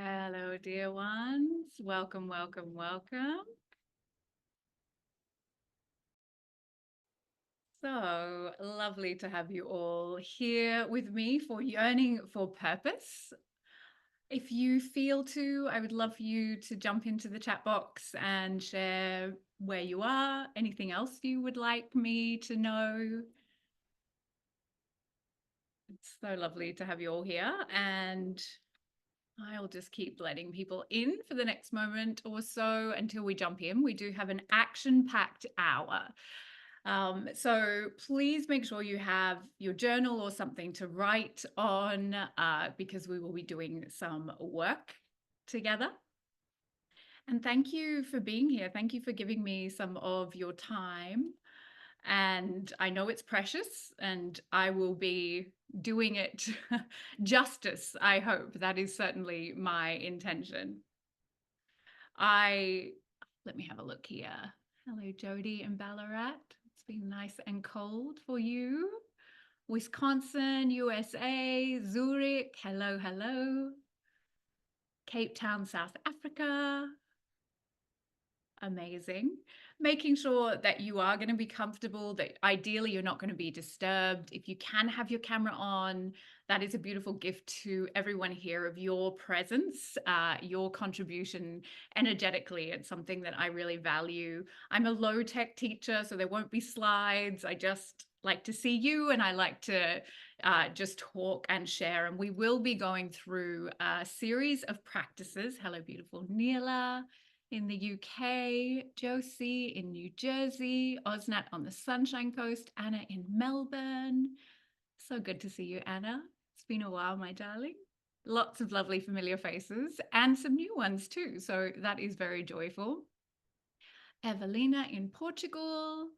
Hello, dear ones. Welcome, welcome, welcome. So lovely to have you all here with me for Yearning for Purpose. If you feel to, I would love for you to jump into the chat box and share where you are, anything else you would like me to know. It's so lovely to have you all here, and I'll just keep letting people in for the next moment or so until we jump in. We do have an action-packed hour. So please make sure you have your journal or something to write on because we will be doing some work together. And thank you for being here. Thank you for giving me some of your time. And I know it's precious, and I will be doing it justice, I hope. That is certainly my intention. Let me have a look here. Hello, Jody and Ballarat. It's been nice and cold for you. Wisconsin, USA, Zurich. Hello, hello. Cape Town, South Africa. Amazing. Making sure that you are going to be comfortable, that ideally you're not going to be disturbed. If you can have your camera on, that is a beautiful gift to everyone here of your presence, your contribution energetically. It's something that I really value. I'm a low tech teacher, so there won't be slides. I just like to see you, and I like to just talk and share. And we will be going through a series of practices. Hello, beautiful Neela in the UK, Josie in New Jersey, Osnat on the Sunshine Coast, Anna in Melbourne. So good to see you, Anna. It's been a while, my darling. Lots of lovely familiar faces and some new ones too. So that is very joyful. Evelina in Portugal,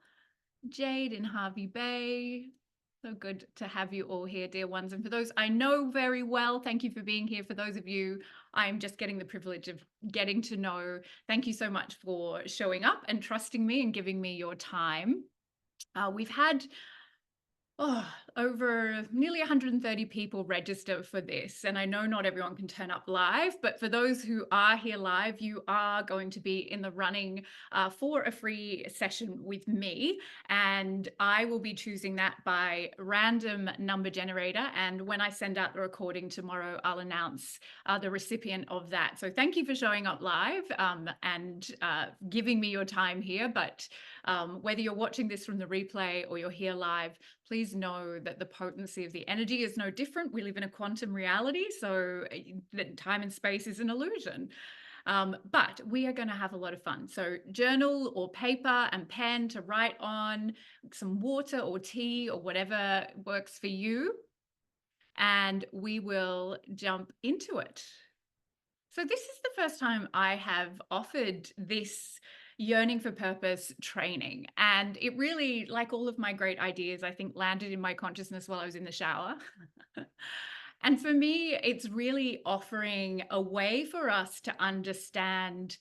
Jade in Harvey Bay. So good to have you all here, dear ones. And for those I know very well, thank you for being here. For those of you I'm just getting the privilege of getting to know, thank you so much for showing up and trusting me and giving me your time. We've had over nearly 130 people register for this. And I know not everyone can turn up live, but for those who are here live, you are going to be in the running for a free session with me. And I will be choosing that by random number generator. And when I send out the recording tomorrow, I'll announce the recipient of that. So thank you for showing up live and giving me your time here. But whether you're watching this from the replay or you're here live, please know that the potency of the energy is no different. We live in a quantum reality, so that time and space is an illusion. But we are going to have a lot of fun. So journal or paper and pen to write on, some water or tea or whatever works for you. And we will jump into it. So this is the first time I have offered this Yearning for Purpose training. And it really, like all of my great ideas, I think landed in my consciousness while I was in the shower. And for me, it's really offering a way for us to understand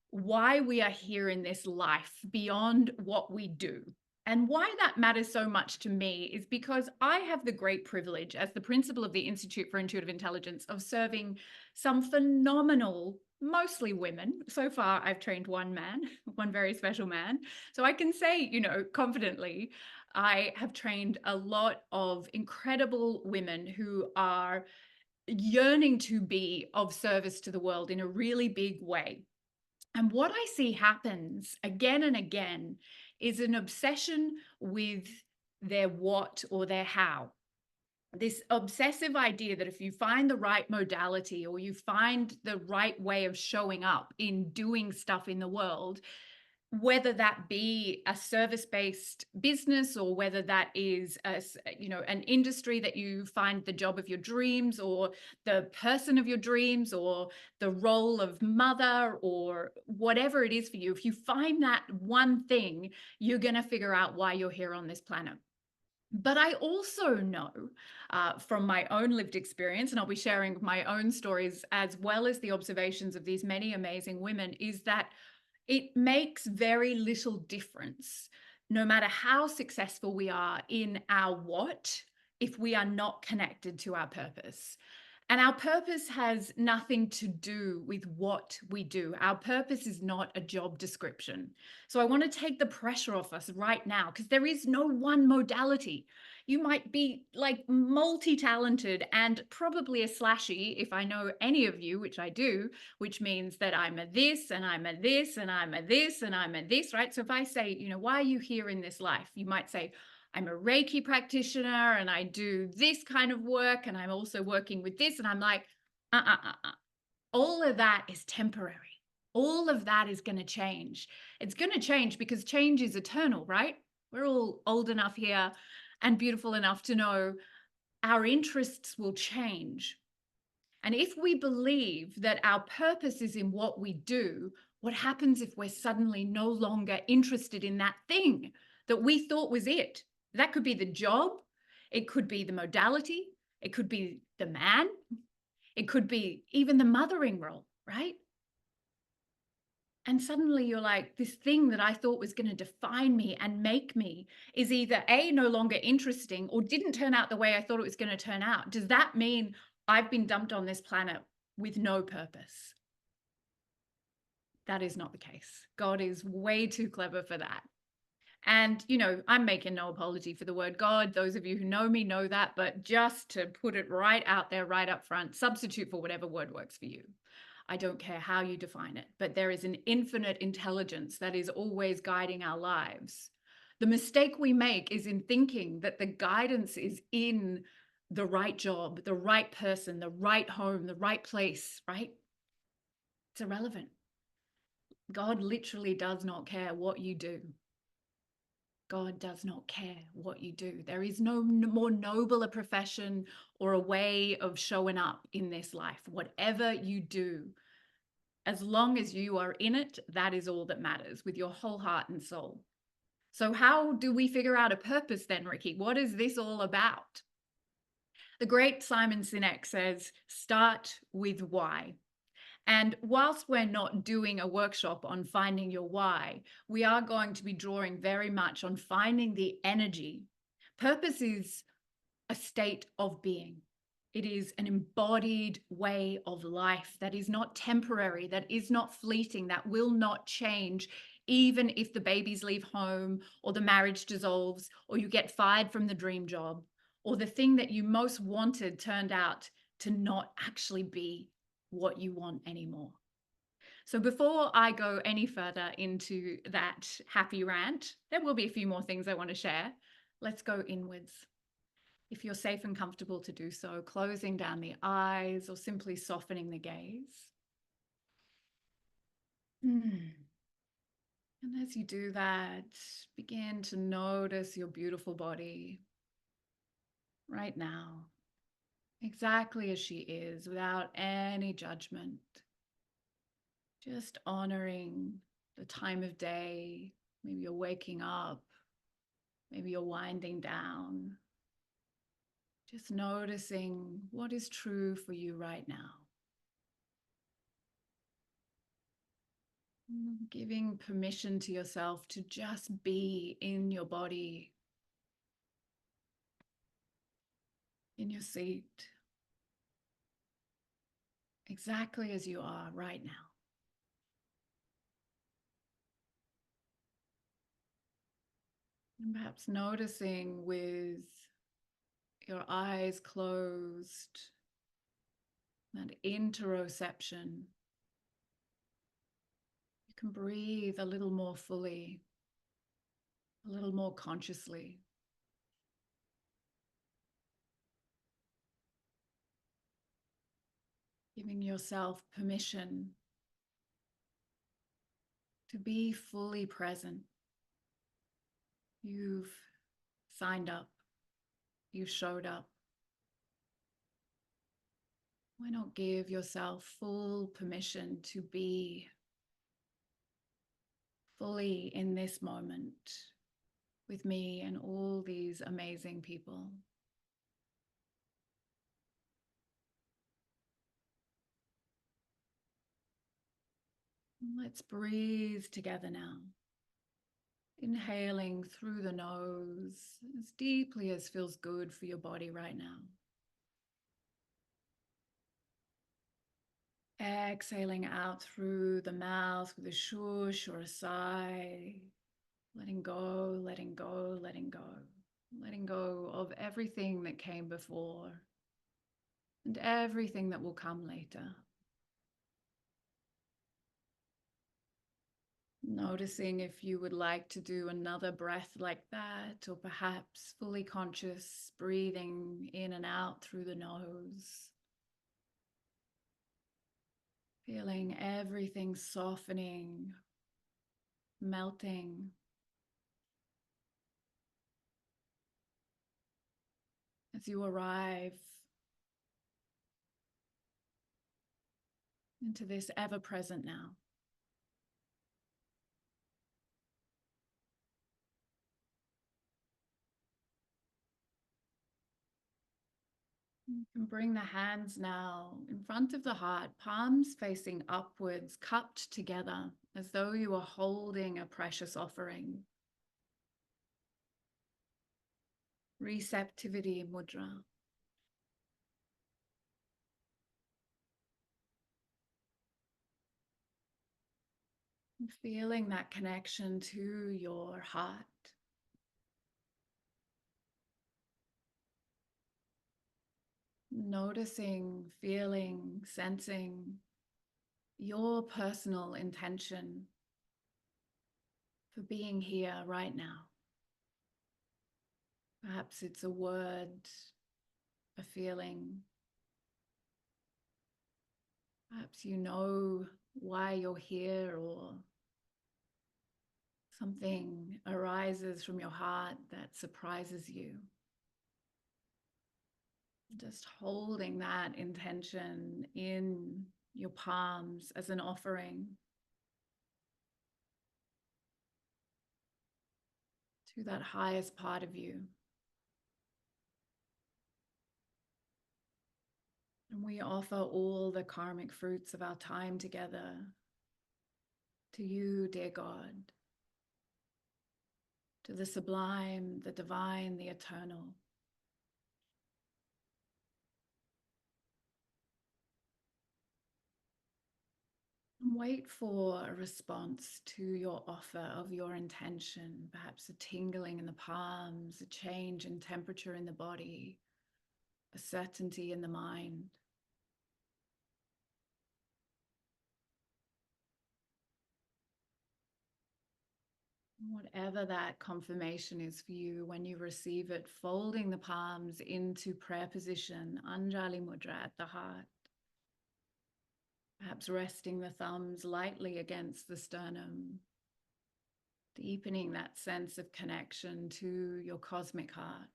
why we are here in this life beyond what we do. And why that matters so much to me is because I have the great privilege as the principal of the Institute for Intuitive Intelligence of serving some phenomenal, mostly women. So far, I've trained one man, one very special man. So I can say, confidently, I have trained a lot of incredible women who are yearning to be of service to the world in a really big way. And what I see happens again and again is an obsession with their what or their how. This obsessive idea that if you find the right modality or you find the right way of showing up in doing stuff in the world, whether that be a service-based business or whether that is an industry that you find the job of your dreams or the person of your dreams or the role of mother or whatever it is for you, if you find that one thing, you're going to figure out why you're here on this planet. But I also know from my own lived experience, and I'll be sharing my own stories as well as the observations of these many amazing women, is that it makes very little difference, no matter how successful we are in our what, if we are not connected to our purpose. And our purpose has nothing to do with what we do. Our purpose is not a job description. So I want to take the pressure off us right now because there is no one modality. You might be like multi talented and probably a slashy, if I know any of you, which I do, which means that I'm a this and I'm a this and I'm a this and I'm a this, right? So if I say, why are you here in this life? You might say, I'm a Reiki practitioner and I do this kind of work and I'm also working with this. And I'm like, all of that is temporary. All of that is going to change. It's going to change because change is eternal, right? We're all old enough here and beautiful enough to know our interests will change. And if we believe that our purpose is in what we do, what happens if we're suddenly no longer interested in that thing that we thought was it? That could be the job, it could be the modality, it could be the man, it could be even the mothering role, right? And suddenly you're like, this thing that I thought was going to define me and make me is either A, no longer interesting, or didn't turn out the way I thought it was going to turn out. Does that mean I've been dumped on this planet with no purpose? That is not the case. God is way too clever for that. And, I'm making no apology for the word God. Those of you who know me know that, but just to put it right out there, right up front, substitute for whatever word works for you. I don't care how you define it, but there is an infinite intelligence that is always guiding our lives. The mistake we make is in thinking that the guidance is in the right job, the right person, the right home, the right place, right? It's irrelevant. God literally does not care what you do. God does not care what you do. There is no more noble a profession or a way of showing up in this life. Whatever you do, as long as you are in it, that is all that matters with your whole heart and soul. So how do we figure out a purpose then, Ricky? What is this all about? The great Simon Sinek says, start with why. And whilst we're not doing a workshop on finding your why, we are going to be drawing very much on finding the energy. Purpose is a state of being. It is an embodied way of life that is not temporary, that is not fleeting, that will not change, even if the babies leave home or the marriage dissolves or you get fired from the dream job or the thing that you most wanted turned out to not actually be what you want anymore. So before I go any further into that happy rant, there will be a few more things I want to share. Let's go inwards. If you're safe and comfortable to do so, closing down the eyes or simply softening the gaze. And as you do that, begin to notice your beautiful body right now, exactly as she is, without any judgment. Just honoring the time of day. Maybe you're waking up, maybe you're winding down. Just noticing what is true for you right now. Giving permission to yourself to just be in your body, in your seat, exactly as you are right now. And perhaps noticing with your eyes closed, that interoception. You can breathe a little more fully, a little more consciously. Giving yourself permission to be fully present. You've signed up. You showed up. Why not give yourself full permission to be fully in this moment with me and all these amazing people? Let's breathe together now. Inhaling through the nose as deeply as feels good for your body right now. exhaling out through the mouth with a shush or a sigh, letting go, letting go, letting go, letting go of everything that came before and everything that will come later. Noticing if you would like to do another breath like that, or perhaps fully conscious breathing in and out through the nose. Feeling everything softening, melting. As you arrive into this ever-present now. You can bring the hands now in front of the heart, palms facing upwards, cupped together, as though you are holding a precious offering. Receptivity mudra. Feeling that connection to your heart. Noticing, feeling, sensing your personal intention for being here right now. Perhaps it's a word, a feeling. Perhaps you know why you're here, or something arises from your heart that surprises you. Just holding that intention in your palms as an offering to that highest part of you. And we offer all the karmic fruits of our time together to you, dear God, to the sublime, the divine, the eternal. And wait for a response to your offer of your intention, perhaps a tingling in the palms, a change in temperature in the body, a certainty in the mind. Whatever that confirmation is for you, when you receive it, folding the palms into prayer position, Anjali Mudra at the heart. Perhaps resting the thumbs lightly against the sternum, deepening that sense of connection to your cosmic heart.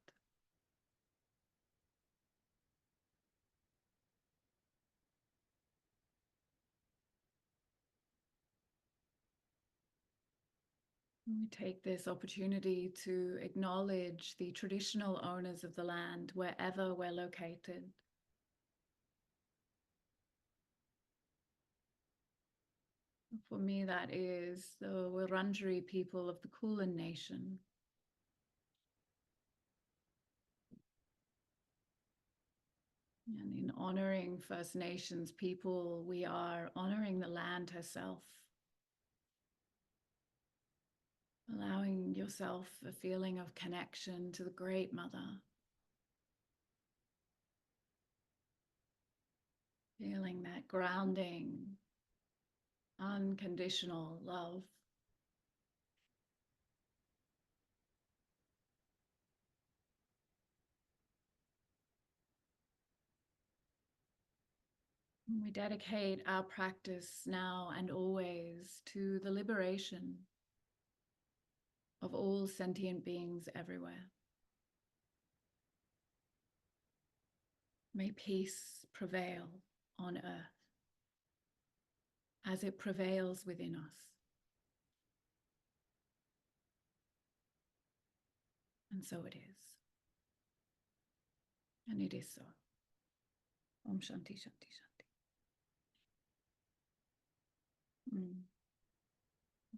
We take this opportunity to acknowledge the traditional owners of the land wherever we're located. For me, that is the Wurundjeri people of the Kulin Nation. And in honoring First Nations people, we are honoring the land herself. Allowing yourself a feeling of connection to the Great Mother. Feeling that grounding, unconditional love. We dedicate our practice now and always to the liberation of all sentient beings everywhere. May peace prevail on earth as it prevails within us. And so it is. And it is so. Om Shanti Shanti Shanti.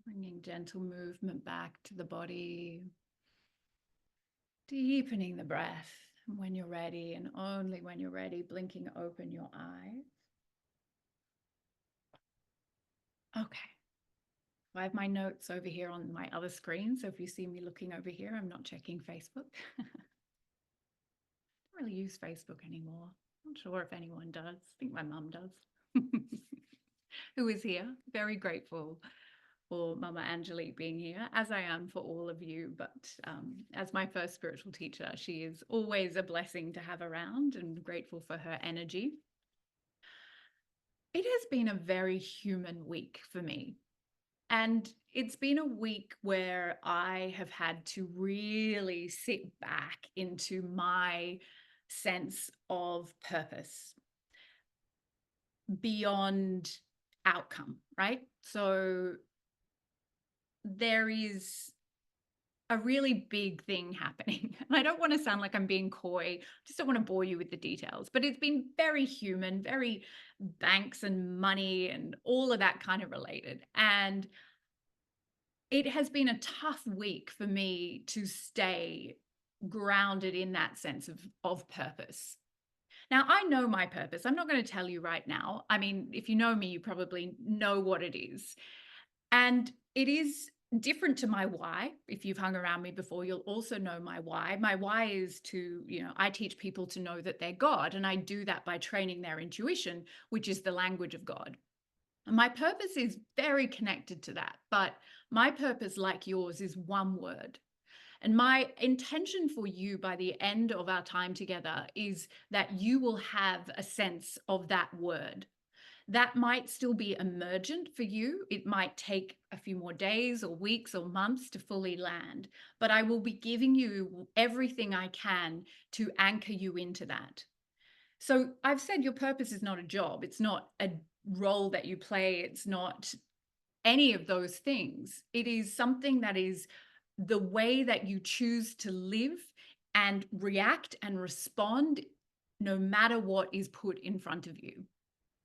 Bringing gentle movement back to the body. Deepening the breath. And when you're ready, and only when you're ready, blinking open your eyes. Okay. I have my notes over here on my other screen. So if you see me looking over here, I'm not checking Facebook. I don't really use Facebook anymore. Not sure if anyone does. I think my mum does. Who is here. Very grateful for Mama Angelique being here, as I am for all of you. But as my first spiritual teacher, she is always a blessing to have around, and grateful for her energy. It has been a very human week for me. And it's been a week where I have had to really sit back into my sense of purpose beyond outcome, right? So there is a really big thing happening. And I don't want to sound like I'm being coy, just don't want to bore you with the details, but it's been very human, very banks and money and all of that kind of related. And it has been a tough week for me to stay grounded in that sense of purpose. Now, I know my purpose. I'm not going to tell you right now. I mean, if you know me, you probably know what it is. And it is different to my why. If you've hung around me before, you'll also know my why. My why is to, I teach people to know that they're God. And I do that by training their intuition, which is the language of God. And my purpose is very connected to that. But my purpose, like yours, is one word. And my intention for you by the end of our time together is that you will have a sense of that word. That might still be emergent for you. It might take a few more days or weeks or months to fully land, but I will be giving you everything I can to anchor you into that. So I've said your purpose is not a job. It's not a role that you play. It's not any of those things. It is something that is the way that you choose to live and react and respond no matter what is put in front of you.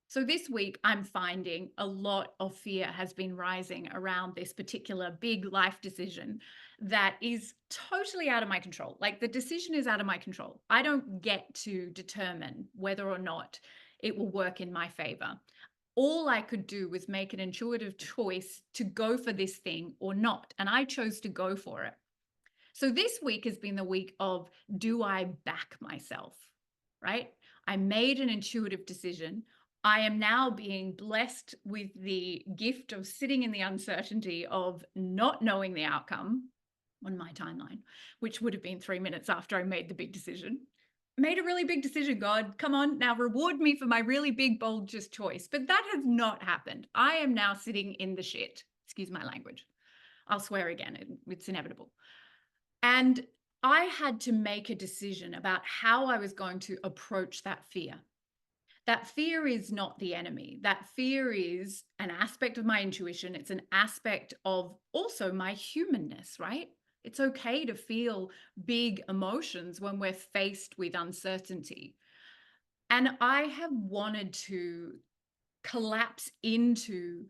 So this week, I'm finding a lot of fear has been rising around this particular big life decision that is totally out of my control. Like the decision is out of my control. I don't get to determine whether or not it will work in my favor. All I could do was make an intuitive choice to go for this thing or not. And I chose to go for it. So this week has been the week of, do I back myself? Right? I made an intuitive decision. I am now being blessed with the gift of sitting in the uncertainty of not knowing the outcome on my timeline, which would have been 3 minutes after I made the big decision. Made a really big decision, God. Come on, now reward me for my really big, bold just choice. But that has not happened. I am now sitting in the shit. Excuse my language. I'll swear again. It's inevitable. And I had to make a decision about how I was going to approach that fear. That fear is not the enemy. That fear is an aspect of my intuition. It's an aspect of also my humanness, right? It's okay to feel big emotions when we're faced with uncertainty. And I have wanted to collapse into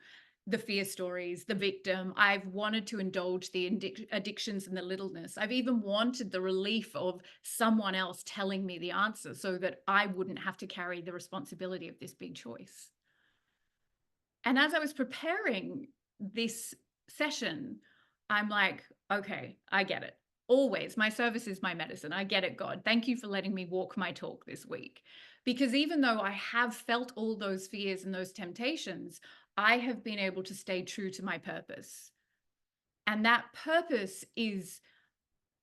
the fear stories, the victim. I've wanted to indulge the addictions and the littleness. I've even wanted the relief of someone else telling me the answer so that I wouldn't have to carry the responsibility of this big choice. And as I was preparing this session, I'm like, okay, I get it. Always, my service is my medicine. I get it, God. Thank you for letting me walk my talk this week. Because even though I have felt all those fears and those temptations, I have been able to stay true to my purpose. And that purpose is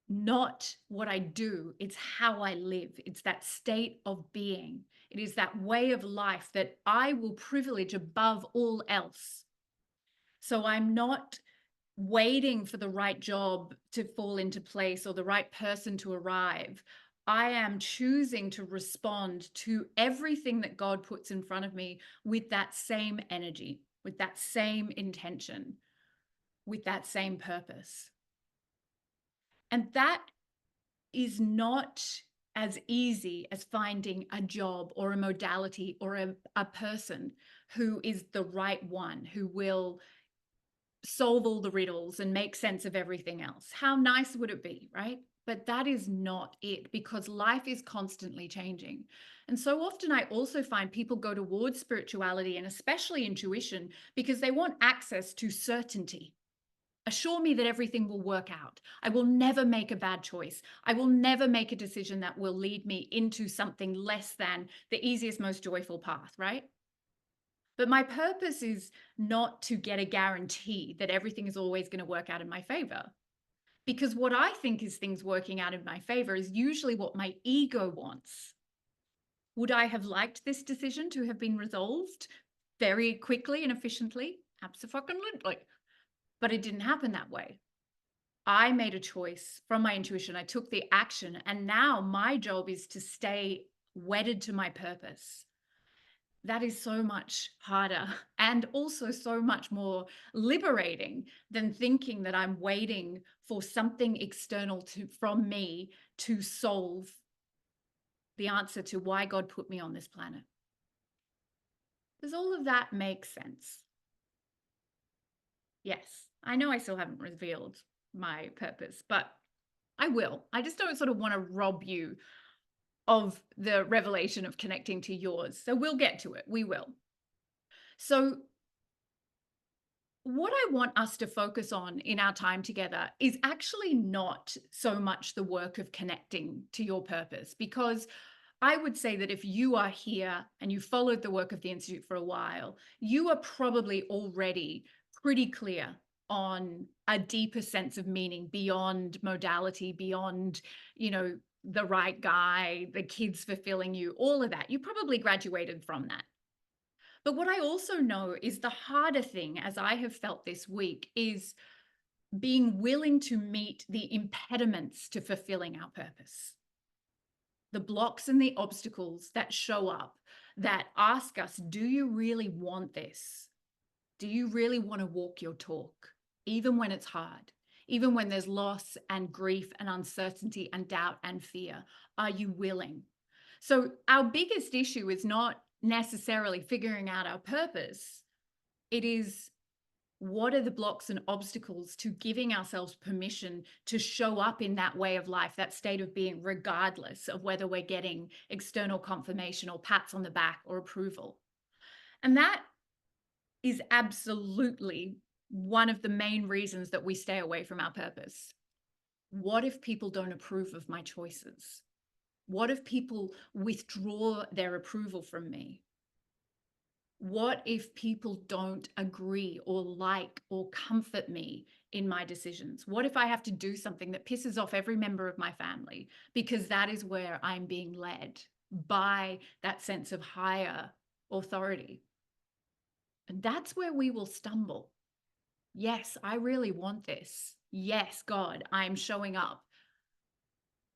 not what I do, it's how I live. It's that state of being. It is that way of life that I will privilege above all else. So I'm not waiting for the right job to fall into place or the right person to arrive. I am choosing to respond to everything that God puts in front of me with that same energy, with that same intention, with that same purpose. And that is not as easy as finding a job or a modality or a person who is the right one, who will solve all the riddles and make sense of everything else. How nice would it be, right? But that is not it, because life is constantly changing. And so often I also find people go towards spirituality and especially intuition because they want access to certainty. Assure me that everything will work out. I will never make a bad choice. I will never make a decision that will lead me into something less than the easiest, most joyful path, right? But my purpose is not to get a guarantee that everything is always going to work out in my favor. Because what I think is things working out in my favor is usually what my ego wants. Would I have liked this decision to have been resolved very quickly and efficiently? Absolutely. But it didn't happen that way. I made a choice from my intuition. I took the action, and now my job is to stay wedded to my purpose. That is so much harder and also so much more liberating than thinking that I'm waiting for something external from me to solve the answer to why God put me on this planet. Does all of that make sense? Yes, I know I still haven't revealed my purpose, but I will. I just don't sort of want to rob you of the revelation of connecting to yours. So we'll get to it. We will. So what I want us to focus on in our time together is actually not so much the work of connecting to your purpose, because I would say that if you are here and you followed the work of the Institute for a while, you are probably already pretty clear on a deeper sense of meaning beyond modality, beyond, the right guy, the kids fulfilling you, all of that. You probably graduated from that. But what I also know is the harder thing, as I have felt this week, is being willing to meet the impediments to fulfilling our purpose. The blocks and the obstacles that show up that ask us, do you really want this? Do you really want to walk your talk? Even when it's hard, even when there's loss and grief and uncertainty and doubt and fear, are you willing? So our biggest issue is not necessarily figuring out our purpose. It is, what are the blocks and obstacles to giving ourselves permission to show up in that way of life, that state of being, regardless of whether we're getting external confirmation or pats on the back or approval. And that is absolutely one of the main reasons that we stay away from our purpose. What if people don't approve of my choices? What if people withdraw their approval from me? What if people don't agree or like or comfort me in my decisions? What if I have to do something that pisses off every member of my family because that is where I'm being led by that sense of higher authority? And that's where we will stumble. Yes, I really want this. Yes, God, I'm showing up.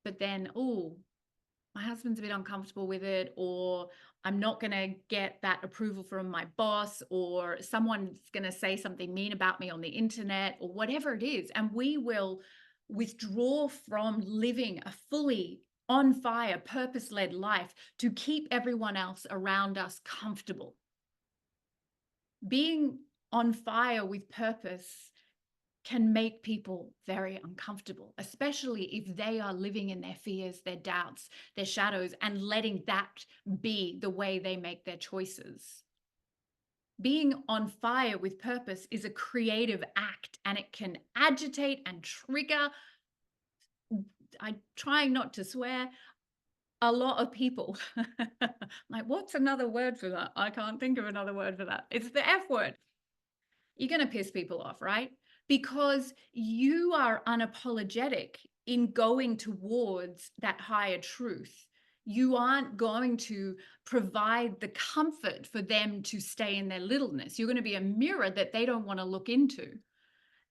But then, my husband's a bit uncomfortable with it, or I'm not going to get that approval from my boss, or someone's going to say something mean about me on the internet, or whatever it is. And we will withdraw from living a fully on fire, purpose-led life to keep everyone else around us comfortable. Being on fire with purpose can make people very uncomfortable, especially if they are living in their fears, their doubts, their shadows, and letting that be the way they make their choices. Being on fire with purpose is a creative act, and it can agitate and trigger, I'm trying not to swear, a lot of people. Like, what's another word for that? I can't think of another word for that. It's the F word. You're going to piss people off, right? Because you are unapologetic in going towards that higher truth. You aren't going to provide the comfort for them to stay in their littleness. You're going to be a mirror that they don't want to look into.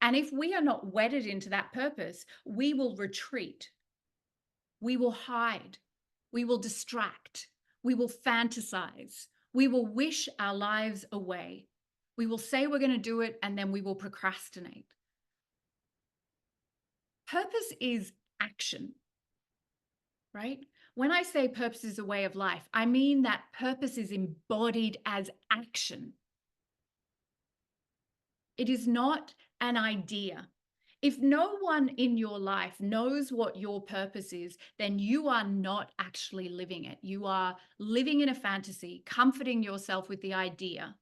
And if we are not wedded into that purpose, we will retreat. We will hide. We will distract. We will fantasize. We will wish our lives away. We will say we're going to do it, and then we will procrastinate. Purpose is action, right? When I say purpose is a way of life, I mean that purpose is embodied as action. It is not an idea. If no one in your life knows what your purpose is, then you are not actually living it. You are living in a fantasy, comforting yourself with the idea,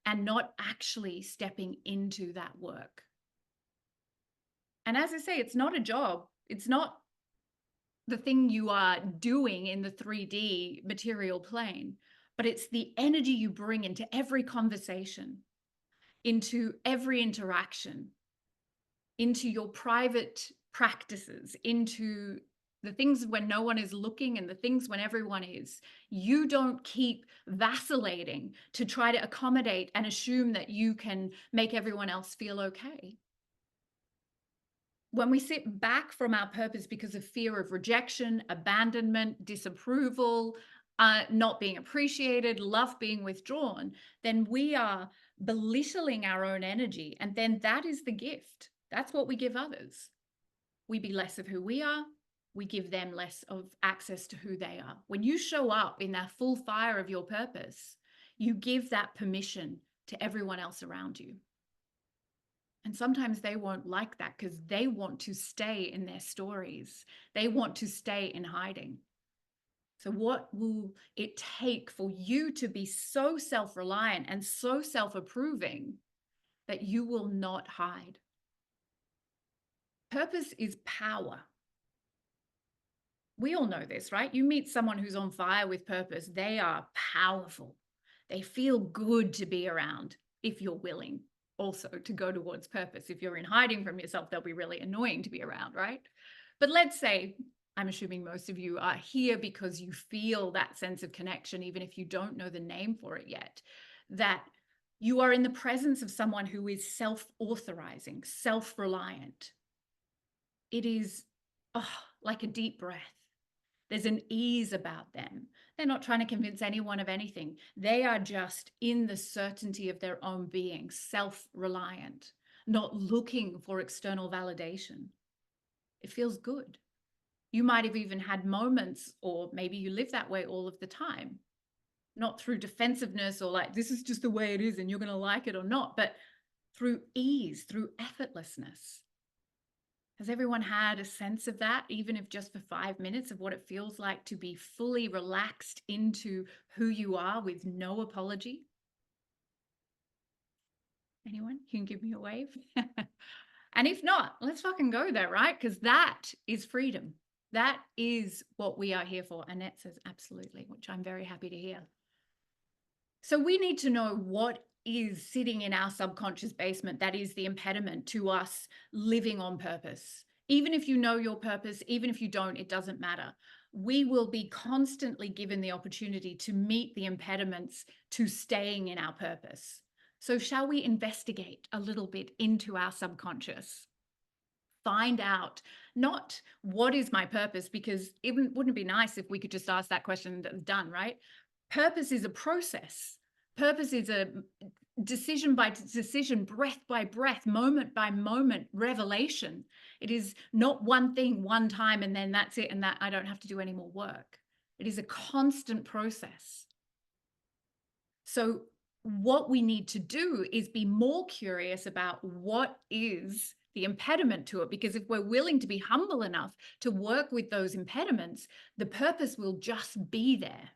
and not actually stepping into that work. And as I say, it's not a job. It's not the thing you are doing in the 3D material plane, but it's the energy you bring into every conversation, into every interaction, into your private practices, into the things when no one is looking and the things when everyone is. You don't keep vacillating to try to accommodate and assume that you can make everyone else feel okay. When we sit back from our purpose because of fear of rejection, abandonment, disapproval, not being appreciated, love being withdrawn, then we are belittling our own energy. And then that is the gift. That's what we give others. We be less of who we are. We give them less of access to who they are. When you show up in that full fire of your purpose, you give that permission to everyone else around you. And sometimes they won't like that because they want to stay in their stories. They want to stay in hiding. So what will it take for you to be so self-reliant and so self-approving that you will not hide? Purpose is power. We all know this, right? You meet someone who's on fire with purpose, they are powerful. They feel good to be around if you're willing also to go towards purpose. If you're in hiding from yourself, they'll be really annoying to be around, right? But let's say, I'm assuming most of you are here because you feel that sense of connection, even if you don't know the name for it yet, that you are in the presence of someone who is self-authorizing, self-reliant. It is like a deep breath. There's an ease about them. They're not trying to convince anyone of anything. They are just in the certainty of their own being, self-reliant, not looking for external validation. It feels good. You might have even had moments, or maybe you live that way all of the time, not through defensiveness or like, this is just the way it is and you're going to like it or not, but through ease, through effortlessness. Has everyone had a sense of that, even if just for 5 minutes, of what it feels like to be fully relaxed into who you are with no apology? Anyone? You can give me a wave. And if not, let's fucking go there, right? Because that is freedom. That is what we are here for. Annette says absolutely, which I'm very happy to hear. So we need to know what is sitting in our subconscious basement that is the impediment to us living on purpose. Even if you know your purpose, even if you don't, it doesn't matter. We will be constantly given the opportunity to meet the impediments to staying in our purpose. So shall we investigate a little bit into our subconscious? Find out not what is my purpose, because it wouldn't be nice if we could just ask that question and done, right? Purpose is a process. Purpose is a decision by decision, breath by breath, moment by moment revelation. It is not one thing, one time, and then that's it, and that I don't have to do any more work. It is a constant process. So what we need to do is be more curious about what is the impediment to it, because if we're willing to be humble enough to work with those impediments, the purpose will just be there.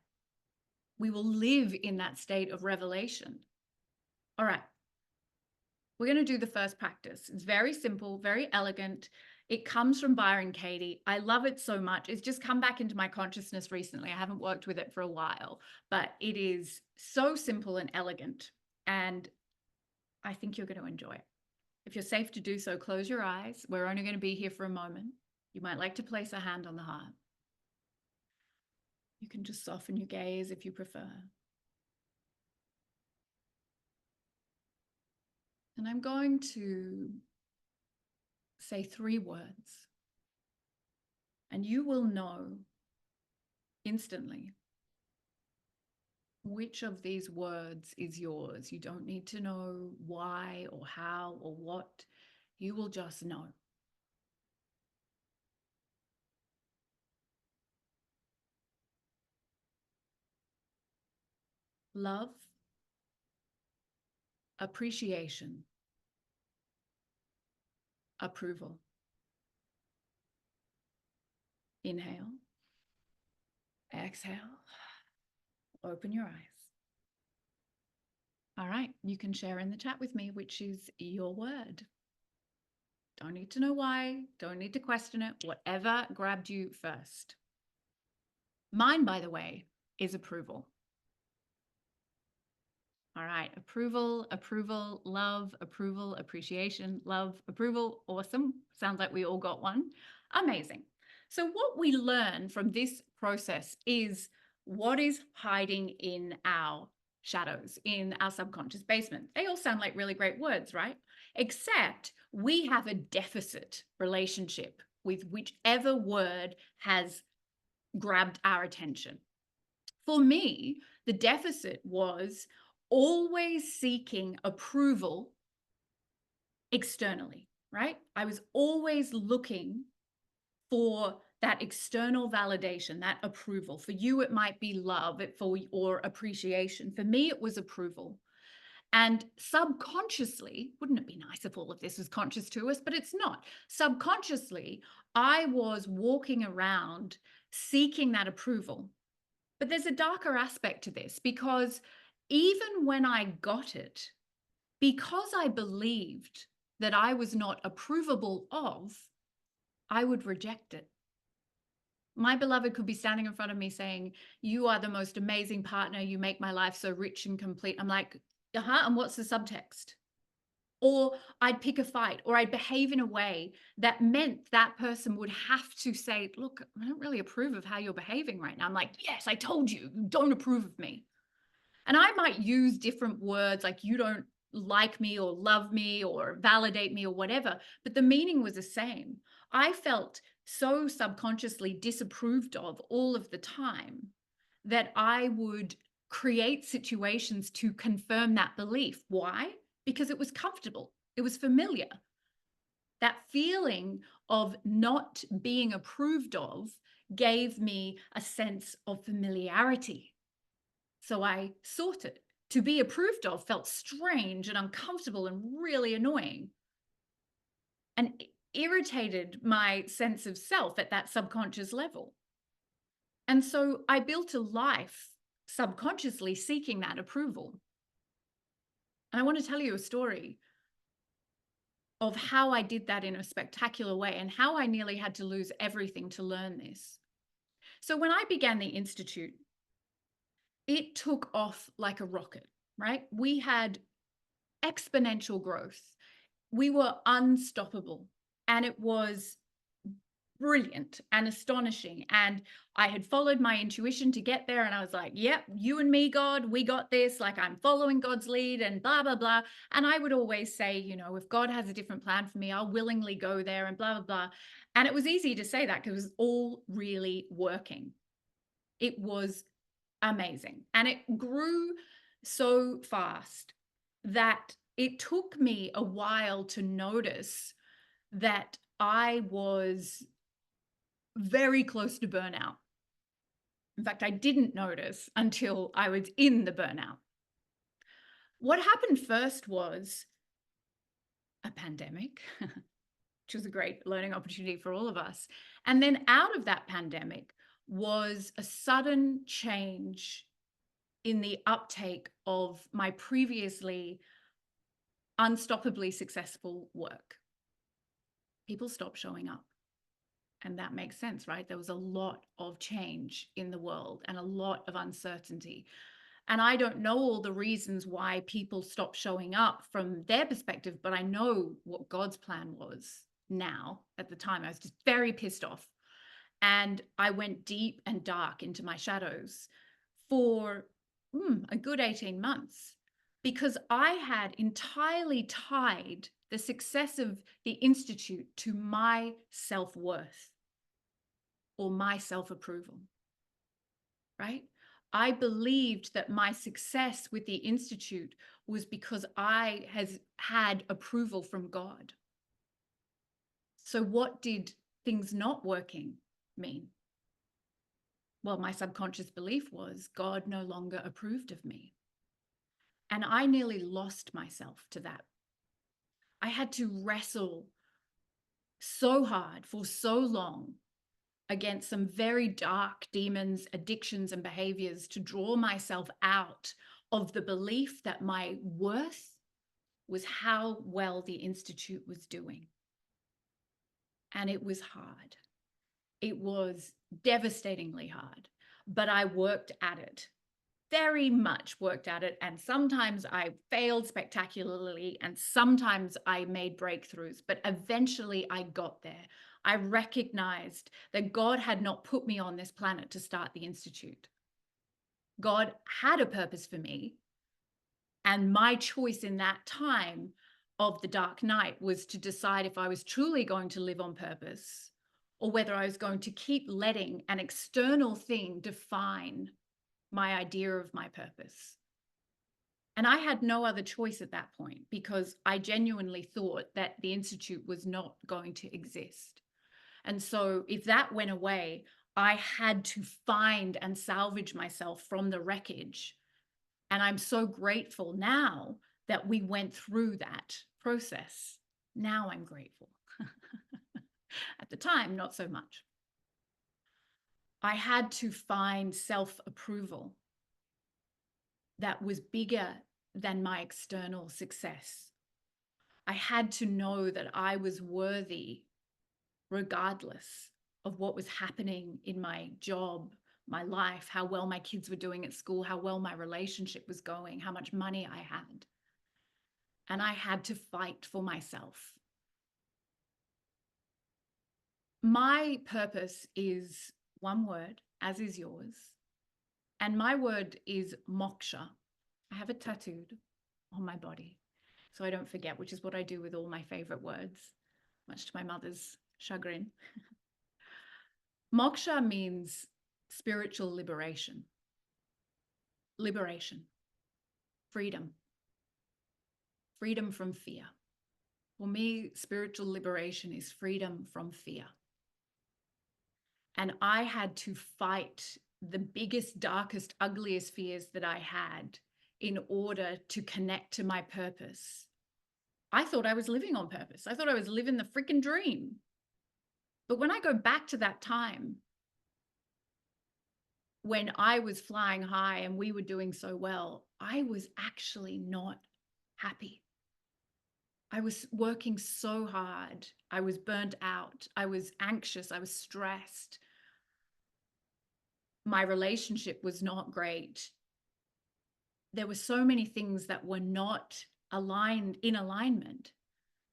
We will live in that state of revelation. All right. We're going to do the first practice. It's very simple, very elegant. It comes from Byron Katie. I love it so much. It's just come back into my consciousness recently. I haven't worked with it for a while, but it is so simple and elegant. And I think you're going to enjoy it. If you're safe to do so, close your eyes. We're only going to be here for a moment. You might like to place a hand on the heart. You can just soften your gaze if you prefer. And I'm going to say 3 words. And you will know instantly which of these words is yours. You don't need to know why or how or what. You will just know. Love, appreciation, approval. Inhale, exhale, open your eyes. All right, you can share in the chat with me, which is your word. Don't need to know why, don't need to question it, whatever grabbed you first. Mine, by the way, is approval. All right, approval, approval, love, approval, appreciation, love, approval. Awesome. Sounds like we all got one. Amazing. So, what we learn from this process is what is hiding in our shadows, in our subconscious basement. They all sound like really great words, right? Except we have a deficit relationship with whichever word has grabbed our attention. For me, the deficit was always seeking approval externally, right? I was always looking for that external validation, that approval. For you, it might be love, or appreciation. For me, it was approval. And subconsciously, wouldn't it be nice if all of this was conscious to us? But it's not. Subconsciously, I was walking around seeking that approval. But there's a darker aspect to this, because even when I got it, because I believed that I was not approvable of, I would reject it. My beloved could be standing in front of me saying, "You are the most amazing partner. You make my life so rich and complete." I'm like, and what's the subtext? Or I'd pick a fight, or I'd behave in a way that meant that person would have to say, "Look, I don't really approve of how you're behaving right now." I'm like, "Yes, I told you, you don't approve of me." And I might use different words like "you don't like me" or "love me" or "validate me" or whatever, but the meaning was the same. I felt so subconsciously disapproved of all of the time that I would create situations to confirm that belief. Why? Because it was comfortable, it was familiar. That feeling of not being approved of gave me a sense of familiarity. So I sought it. To be approved of felt strange and uncomfortable and really annoying, and irritated my sense of self at that subconscious level. And so I built a life subconsciously seeking that approval. And I want to tell you a story of how I did that in a spectacular way and how I nearly had to lose everything to learn this. So when I began the Institute, it took off like a rocket, right? We had exponential growth. We were unstoppable, and it was brilliant and astonishing. And I had followed my intuition to get there, and I was like, "Yep, you and me, God, we got this. Like, I'm following God's lead," and blah blah blah. And I would always say, if God has a different plan for me, I'll willingly go there, and blah blah blah. And it was easy to say that because it was all really working. It was amazing, and it grew so fast that it took me a while to notice that I was very close to burnout. In fact, I didn't notice until I was in the burnout. What happened first was a pandemic, which was a great learning opportunity for all of us. And then out of that pandemic was a sudden change in the uptake of my previously unstoppably successful work. People stopped showing up. And that makes sense, right? There was a lot of change in the world and a lot of uncertainty. And I don't know all the reasons why people stopped showing up from their perspective, but I know what God's plan was now. At the time, I was just very pissed off. And I went deep and dark into my shadows for a good 18 months, because I had entirely tied the success of the Institute to my self-worth or my self-approval, right? I believed that my success with the Institute was because I had approval from God. So what did things not working mean? Well, my subconscious belief was God no longer approved of me. And I nearly lost myself to that. I had to wrestle so hard for so long against some very dark demons, addictions, and behaviors to draw myself out of the belief that my worth was how well the Institute was doing. And it was hard. It was devastatingly hard, but I worked at it, very much worked at it. And sometimes I failed spectacularly, and sometimes I made breakthroughs, but eventually I got there. I recognized that God had not put me on this planet to start the Institute. God had a purpose for me. And my choice in that time of the dark night was to decide if I was truly going to live on purpose, or whether I was going to keep letting an external thing define my idea of my purpose. And I had no other choice at that point, because I genuinely thought that the Institute was not going to exist. And so if that went away, I had to find and salvage myself from the wreckage. And I'm so grateful now that we went through that process. Now I'm grateful. At the time, not so much. I had to find self-approval that was bigger than my external success. I had to know that I was worthy regardless of what was happening in my job, my life, how well my kids were doing at school, how well my relationship was going, how much money I had. And I had to fight for myself. My purpose is one word, as is yours. And my word is moksha. I have it tattooed on my body so I don't forget, which is what I do with all my favorite words, much to my mother's chagrin. Moksha means spiritual liberation. Liberation. Freedom. Freedom from fear. For me, spiritual liberation is freedom from fear. And I had to fight the biggest, darkest, ugliest fears that I had in order to connect to my purpose. I thought I was living on purpose. I thought I was living the freaking dream. But when I go back to that time when I was flying high and we were doing so well, I was actually not happy. I was working so hard. I was burnt out. I was anxious. I was stressed. My relationship was not great. There were so many things that were not aligned, in alignment.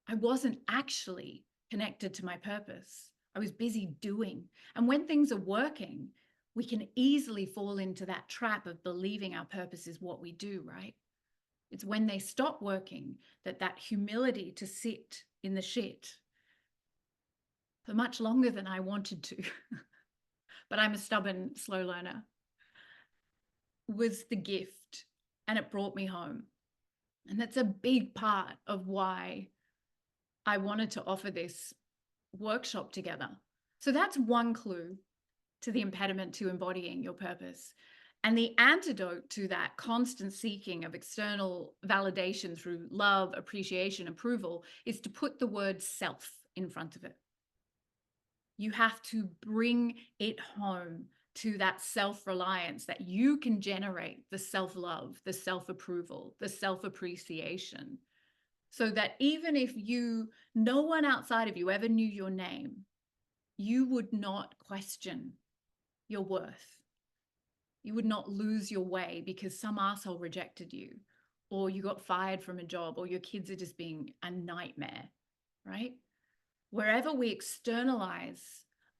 I wasn't actually connected to my purpose. I was busy doing. And when things are working, we can easily fall into that trap of believing our purpose is what we do, right? It's when they stop working that humility to sit in the shit for much longer than I wanted to, but I'm a stubborn, slow learner, was the gift, and it brought me home. And that's a big part of why I wanted to offer this workshop together. So that's one clue to the impediment to embodying your purpose. And the antidote to that constant seeking of external validation through love, appreciation, approval is to put the word self in front of it. You have to bring it home to that self-reliance that you can generate the self-love, the self-approval, the self-appreciation, so that even if no one outside of you ever knew your name, you would not question your worth. You would not lose your way because some asshole rejected you, or you got fired from a job, or your kids are just being a nightmare, right? Wherever we externalize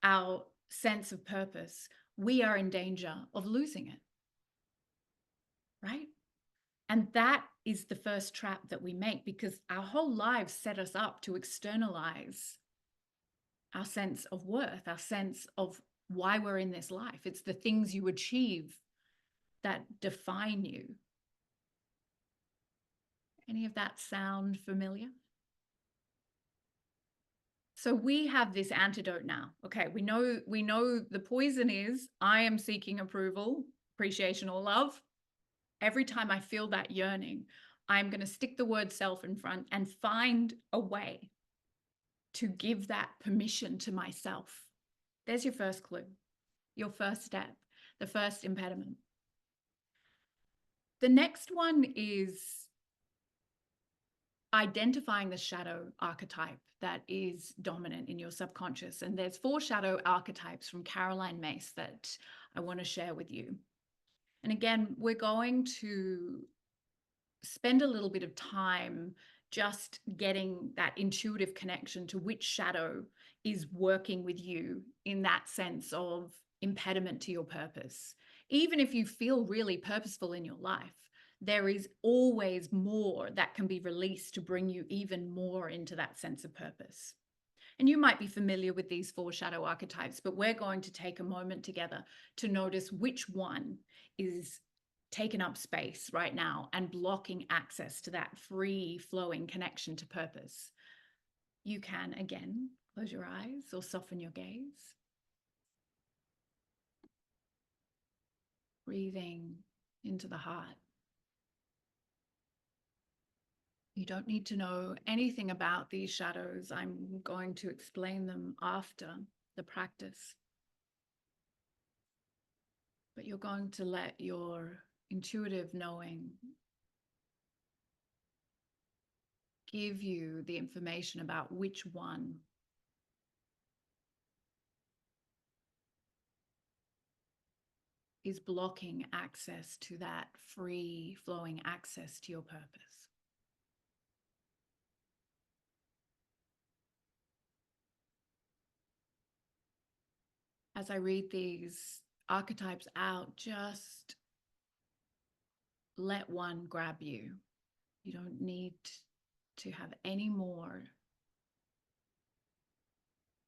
our sense of purpose, we are in danger of losing it, right? And that is the first trap that we make, because our whole lives set us up to externalize our sense of worth, our sense of why we're in this life. It's the things you achieve that define you. Any of that sound familiar? So we have this antidote now. Okay, we know the poison is I am seeking approval, appreciation, or love. Every time I feel that yearning, I'm going to stick the word self in front and find a way to give that permission to myself. There's your first clue, your first step, the first impediment. The next one is identifying the shadow archetype that is dominant in your subconscious. And there's 4 shadow archetypes from Caroline Myss that I want to share with you. And again, we're going to spend a little bit of time just getting that intuitive connection to which shadow is working with you in that sense of impediment to your purpose. Even if you feel really purposeful in your life, there is always more that can be released to bring you even more into that sense of purpose. And you might be familiar with these 4 shadow archetypes, but we're going to take a moment together to notice which one is taking up space right now and blocking access to that free flowing connection to purpose. You can, again, close your eyes or soften your gaze. Breathing into the heart. You don't need to know anything about these shadows. I'm going to explain them after the practice. But you're going to let your intuitive knowing give you the information about which one is blocking access to that free flowing access to your purpose. As I read these archetypes out, just let one grab you. You don't need to have any more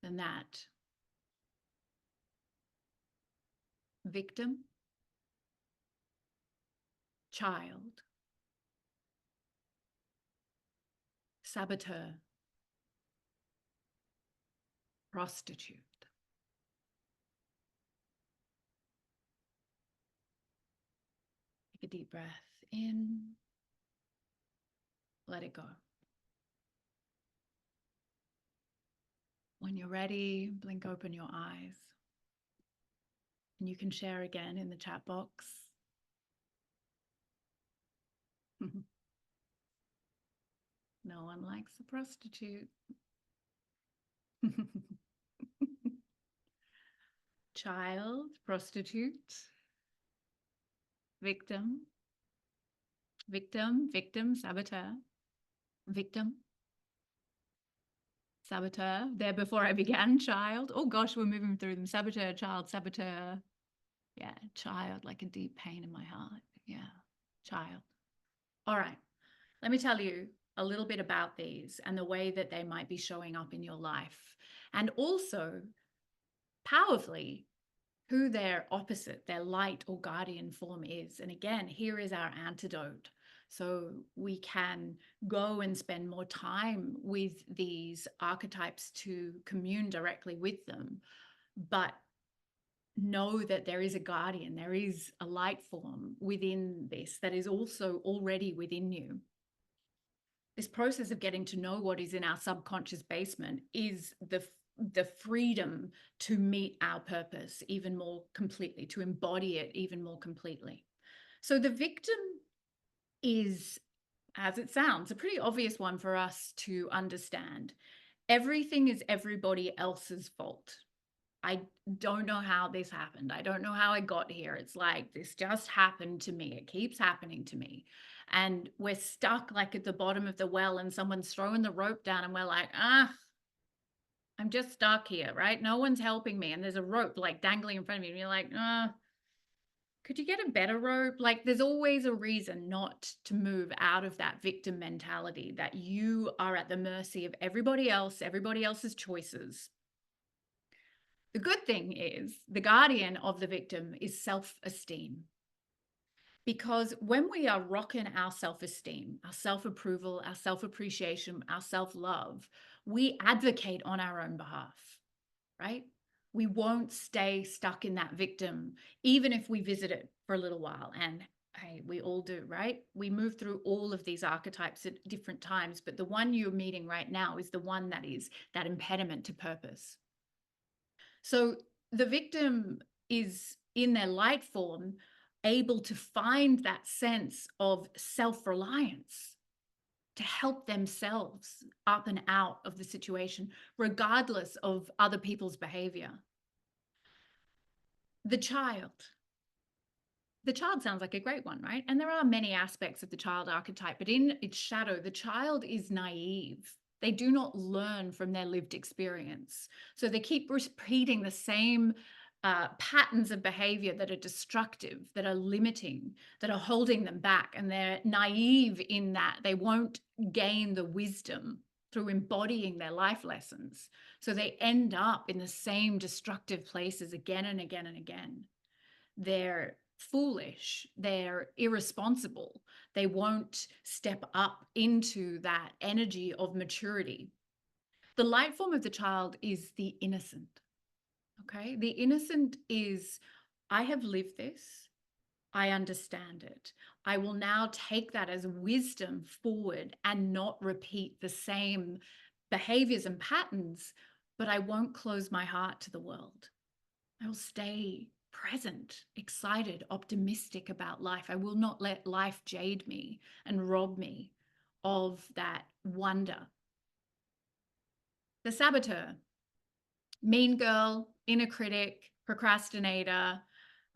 than that. Victim, child, saboteur, prostitute. Take a deep breath in, let it go. When you're ready, blink open your eyes. And you can share again in the chat box. No one likes a prostitute. Child, prostitute, victim, saboteur, victim, saboteur. There before I began, child. Oh gosh, we're moving through them. Saboteur, child, saboteur. Yeah, child, like a deep pain in my heart. Yeah, child. All right, let me tell you a little bit about these and the way that they might be showing up in your life. And also, powerfully, who their opposite, their light or guardian form is. And again, here is our antidote. So we can go and spend more time with these archetypes to commune directly with them, but know that there is a guardian, there is a light form within this that is also already within you. This process of getting to know what is in our subconscious basement is the freedom to meet our purpose even more completely, to embody it even more completely. So the victim is, as it sounds, a pretty obvious one for us to understand. Everything is everybody else's fault. I don't know how this happened. I don't know how I got here. It's like, this just happened to me. It keeps happening to me. And we're stuck like at the bottom of the well and someone's throwing the rope down and we're like, I'm just stuck here, right? No one's helping me. And there's a rope like dangling in front of me. And you're like, could you get a better rope? Like, there's always a reason not to move out of that victim mentality, that you are at the mercy of everybody else, everybody else's choices. The good thing is the guardian of the victim is self-esteem. Because when we are rocking our self-esteem, our self-approval, our self-appreciation, our self-love, we advocate on our own behalf, right? We won't stay stuck in that victim, even if we visit it for a little while and Hey, we all do, right? We move through all of these archetypes at different times, but the one you're meeting right now is the one that is that impediment to purpose. So the victim is in their light form able to find that sense of self-reliance to help themselves up and out of the situation, regardless of other people's behavior. The child. The child sounds like a great one, right? And there are many aspects of the child archetype, but in its shadow, the child is naive. They do not learn from their lived experience. So they keep repeating the same patterns of behavior that are destructive, that are limiting, that are holding them back. And they're naive in that they won't gain the wisdom through embodying their life lessons. So they end up in the same destructive places again and again and again. They're foolish, they're irresponsible, they won't step up into that energy of maturity. The light form of the child is the innocent. Okay, the innocent is, I have lived this, I understand it, I will now take that as wisdom forward and not repeat the same behaviors and patterns, but I won't close my heart to the world. I will stay present, excited, optimistic about life. I will not let life jade me and rob me of that wonder. The saboteur, mean girl, inner critic, procrastinator,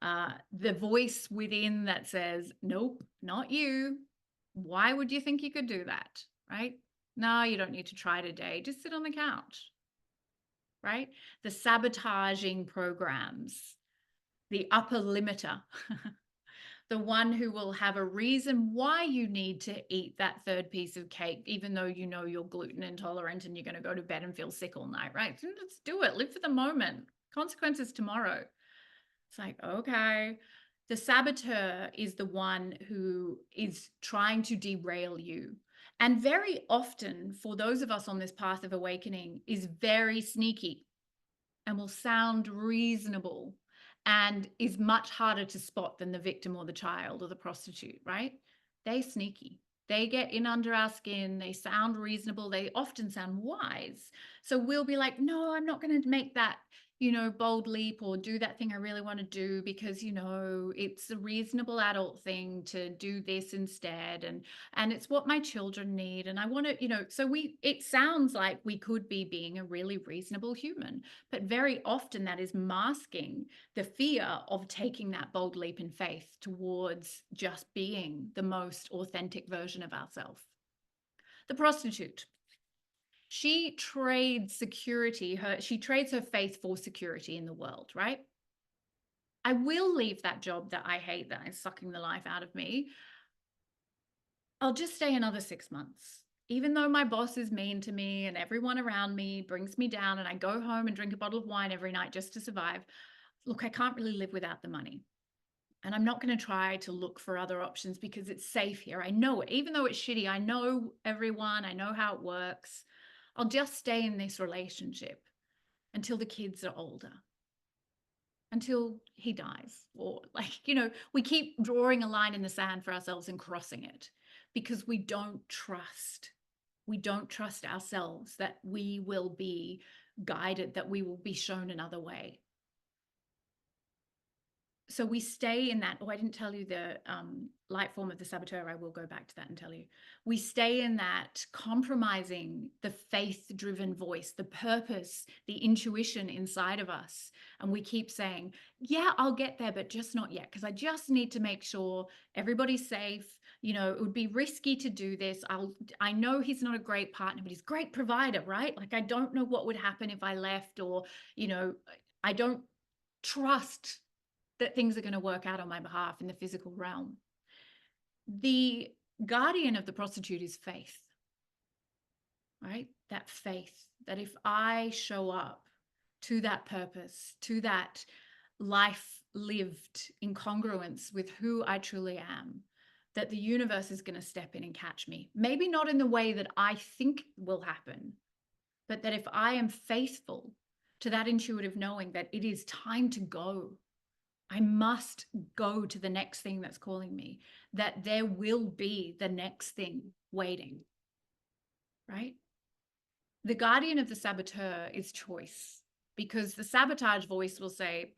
the voice within that says, nope, not you. Why would you think you could do that? Right? No, you don't need to try today. Just sit on the couch. Right? The sabotaging programs, the upper limiter, the one who will have a reason why you need to eat that third piece of cake, even though you know you're gluten intolerant and you're going to go to bed and feel sick all night, right? So let's do it. Live for the moment. Consequences tomorrow. It's like, okay. The saboteur is the one who is trying to derail you. And very often, for those of us on this path of awakening, is very sneaky and will sound reasonable and is much harder to spot than the victim or the child or the prostitute, right? They sneaky. They get in under our skin. They sound reasonable. They often sound wise. So we'll be like, no, I'm not going to make that, bold leap or do that thing I really want to do because, it's a reasonable adult thing to do this instead. And it's what my children need. And I want to, so it sounds like we could be being a really reasonable human, but very often that is masking the fear of taking that bold leap in faith towards just being the most authentic version of ourselves. The prostitute. She trades she trades her faith for security in the world, right? I will leave that job that I hate, that is sucking the life out of me. I'll just stay another 6 months. Even though my boss is mean to me and everyone around me brings me down and I go home and drink a bottle of wine every night just to survive, look, I can't really live without the money. And I'm not going to try to look for other options because it's safe here. I know it. Even though it's shitty, I know everyone, I know how it works. I'll just stay in this relationship until the kids are older, until he dies. Or we keep drawing a line in the sand for ourselves and crossing it because we don't trust. We don't trust ourselves that we will be guided, that we will be shown another way. So we stay in that. Oh, I didn't tell you the light form of the saboteur. I will go back to that and tell you. We stay in that, compromising the faith-driven voice, the purpose, the intuition inside of us. And we keep saying, yeah, I'll get there, but just not yet, because I just need to make sure everybody's safe. It would be risky to do this. I know he's not a great partner, but he's a great provider, right? Like, I don't know what would happen if I left, or, I don't trust that things are going to work out on my behalf in the physical realm. The guardian of the prostitute is faith, right? That faith that if I show up to that purpose, to that life lived in congruence with who I truly am, that the universe is going to step in and catch me. Maybe not in the way that I think will happen, but that if I am faithful to that intuitive knowing that it is time to go, I must go to the next thing that's calling me, that there will be the next thing waiting, right? The guardian of the saboteur is choice, because the sabotage voice will say,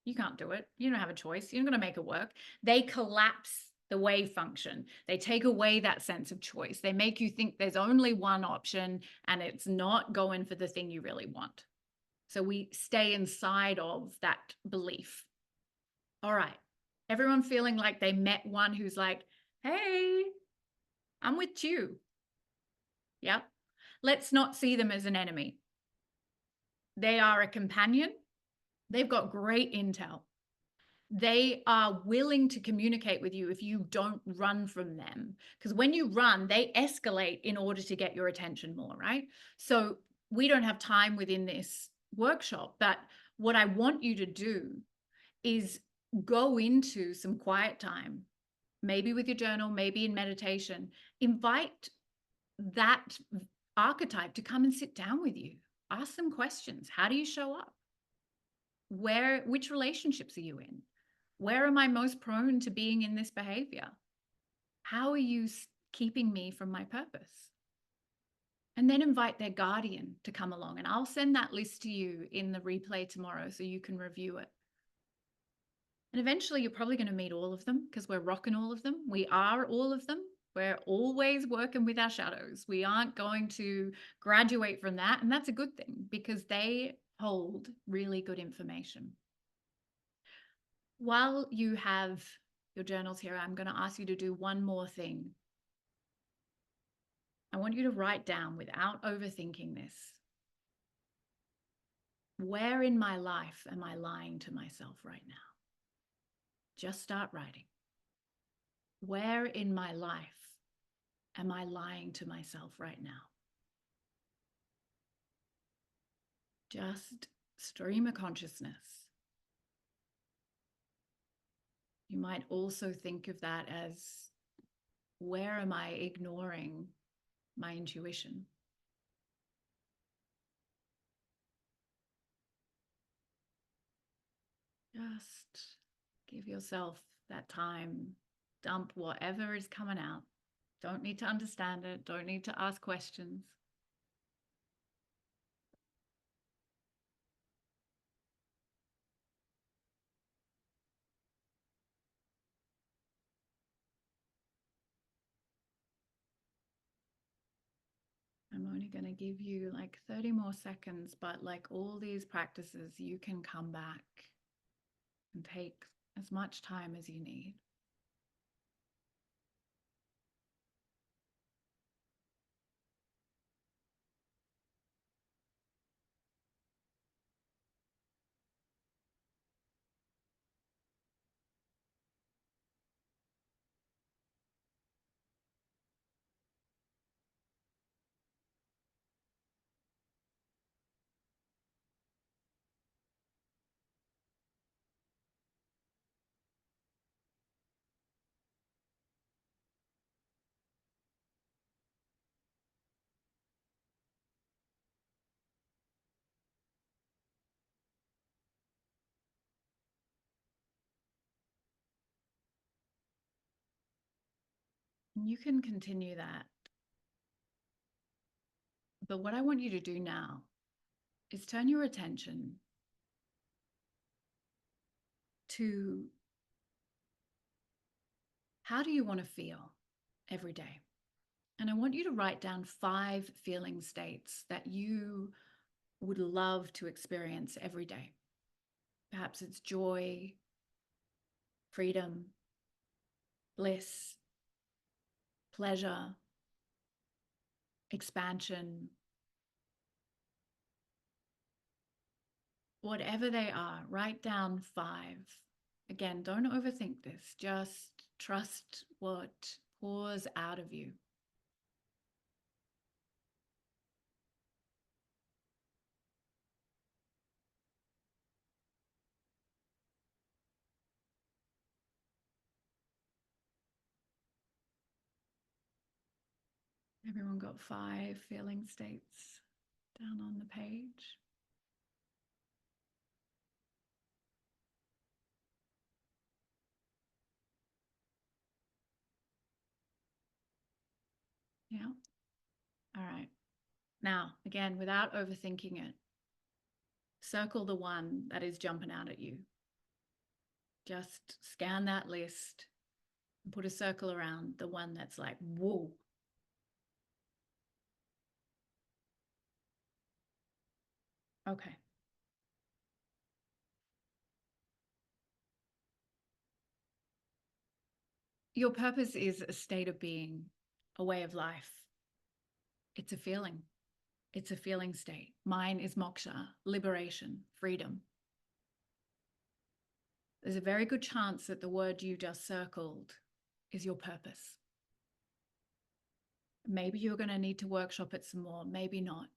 you can't do it. You don't have a choice. You're not going to make it work. They collapse the wave function. They take away that sense of choice. They make you think there's only one option and it's not going for the thing you really want. So we stay inside of that belief. All right. Everyone feeling like they met one who's like, hey, I'm with you. Yep. Let's not see them as an enemy. They are a companion. They've got great intel. They are willing to communicate with you if you don't run from them. Because when you run, they escalate in order to get your attention more, right? So we don't have time within this workshop, but what I want you to do is go into some quiet time, maybe with your journal, maybe in meditation. Invite that archetype to come and sit down with you. Ask them questions. How do you show up? Which relationships are you in? Where am I most prone to being in this behavior? How are you keeping me from my purpose? And then invite their guardian to come along. And I'll send that list to you in the replay tomorrow so you can review it. And eventually you're probably going to meet all of them, because we're rocking all of them. We are all of them. We're always working with our shadows. We aren't going to graduate from that. And that's a good thing, because they hold really good information. While you have your journals here, I'm going to ask you to do one more thing. I want you to write down, without overthinking this, where in my life am I lying to myself right now? Just start writing. Where in my life am I lying to myself right now? Just stream of consciousness. You might also think of that as, where am I ignoring my intuition? Just give yourself that time. Dump whatever is coming out. Don't need to understand it. Don't need to ask questions. I'm only going to give you like 30 more seconds, but like all these practices, you can come back and take as much time as you need. And you can continue that. But what I want you to do now is turn your attention to, how do you want to feel every day? And I want you to write down 5 feeling states that you would love to experience every day. Perhaps it's joy, freedom, bliss, pleasure, expansion. Whatever they are, write down 5. Again, don't overthink this. Just trust what pours out of you. Everyone got 5 feeling states down on the page? Yeah. All right. Now, again, without overthinking it, circle the one that is jumping out at you. Just scan that list and put a circle around the one that's like, whoa. Okay. Your purpose is a state of being, a way of life. It's a feeling. It's a feeling state. Mine is moksha, liberation, freedom. There's a very good chance that the word you just circled is your purpose. Maybe you're going to need to workshop it some more, maybe not.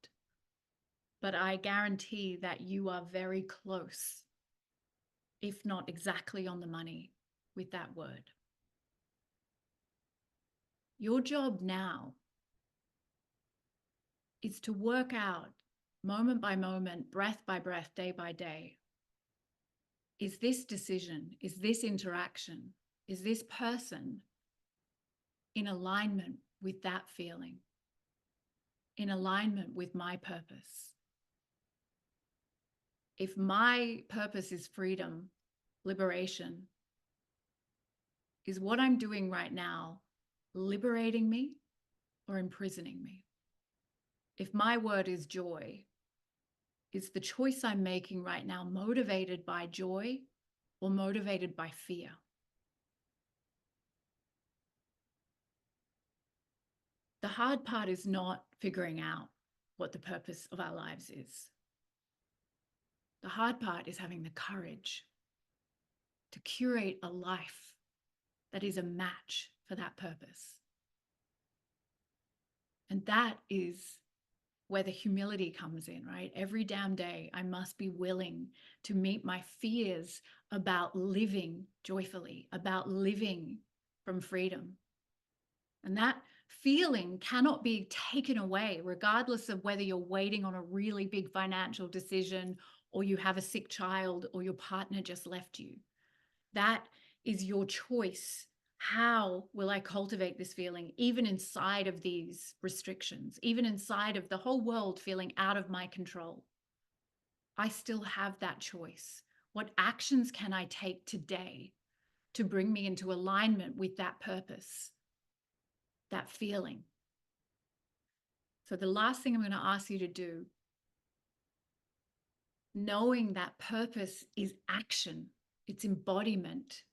But I guarantee that you are very close, if not exactly on the money, with that word. Your job now is to work out moment by moment, breath by breath, day by day. Is this decision, is this interaction, is this person in alignment with that feeling, in alignment with my purpose? If my purpose is freedom, liberation, is what I'm doing right now liberating me or imprisoning me? If my word is joy, is the choice I'm making right now motivated by joy or motivated by fear? The hard part is not figuring out what the purpose of our lives is. The hard part is having the courage to curate a life that is a match for that purpose. And that is where the humility comes in, right? Every damn day, I must be willing to meet my fears about living joyfully, about living from freedom. And that feeling cannot be taken away, regardless of whether you're waiting on a really big financial decision or you have a sick child or your partner just left you. That is your choice. How will I cultivate this feeling, even inside of these restrictions, even inside of the whole world feeling out of my control? I still have that choice. What actions can I take today to bring me into alignment with that purpose, that feeling? So the last thing I'm going to ask you to do, knowing that purpose is action, it's embodiment,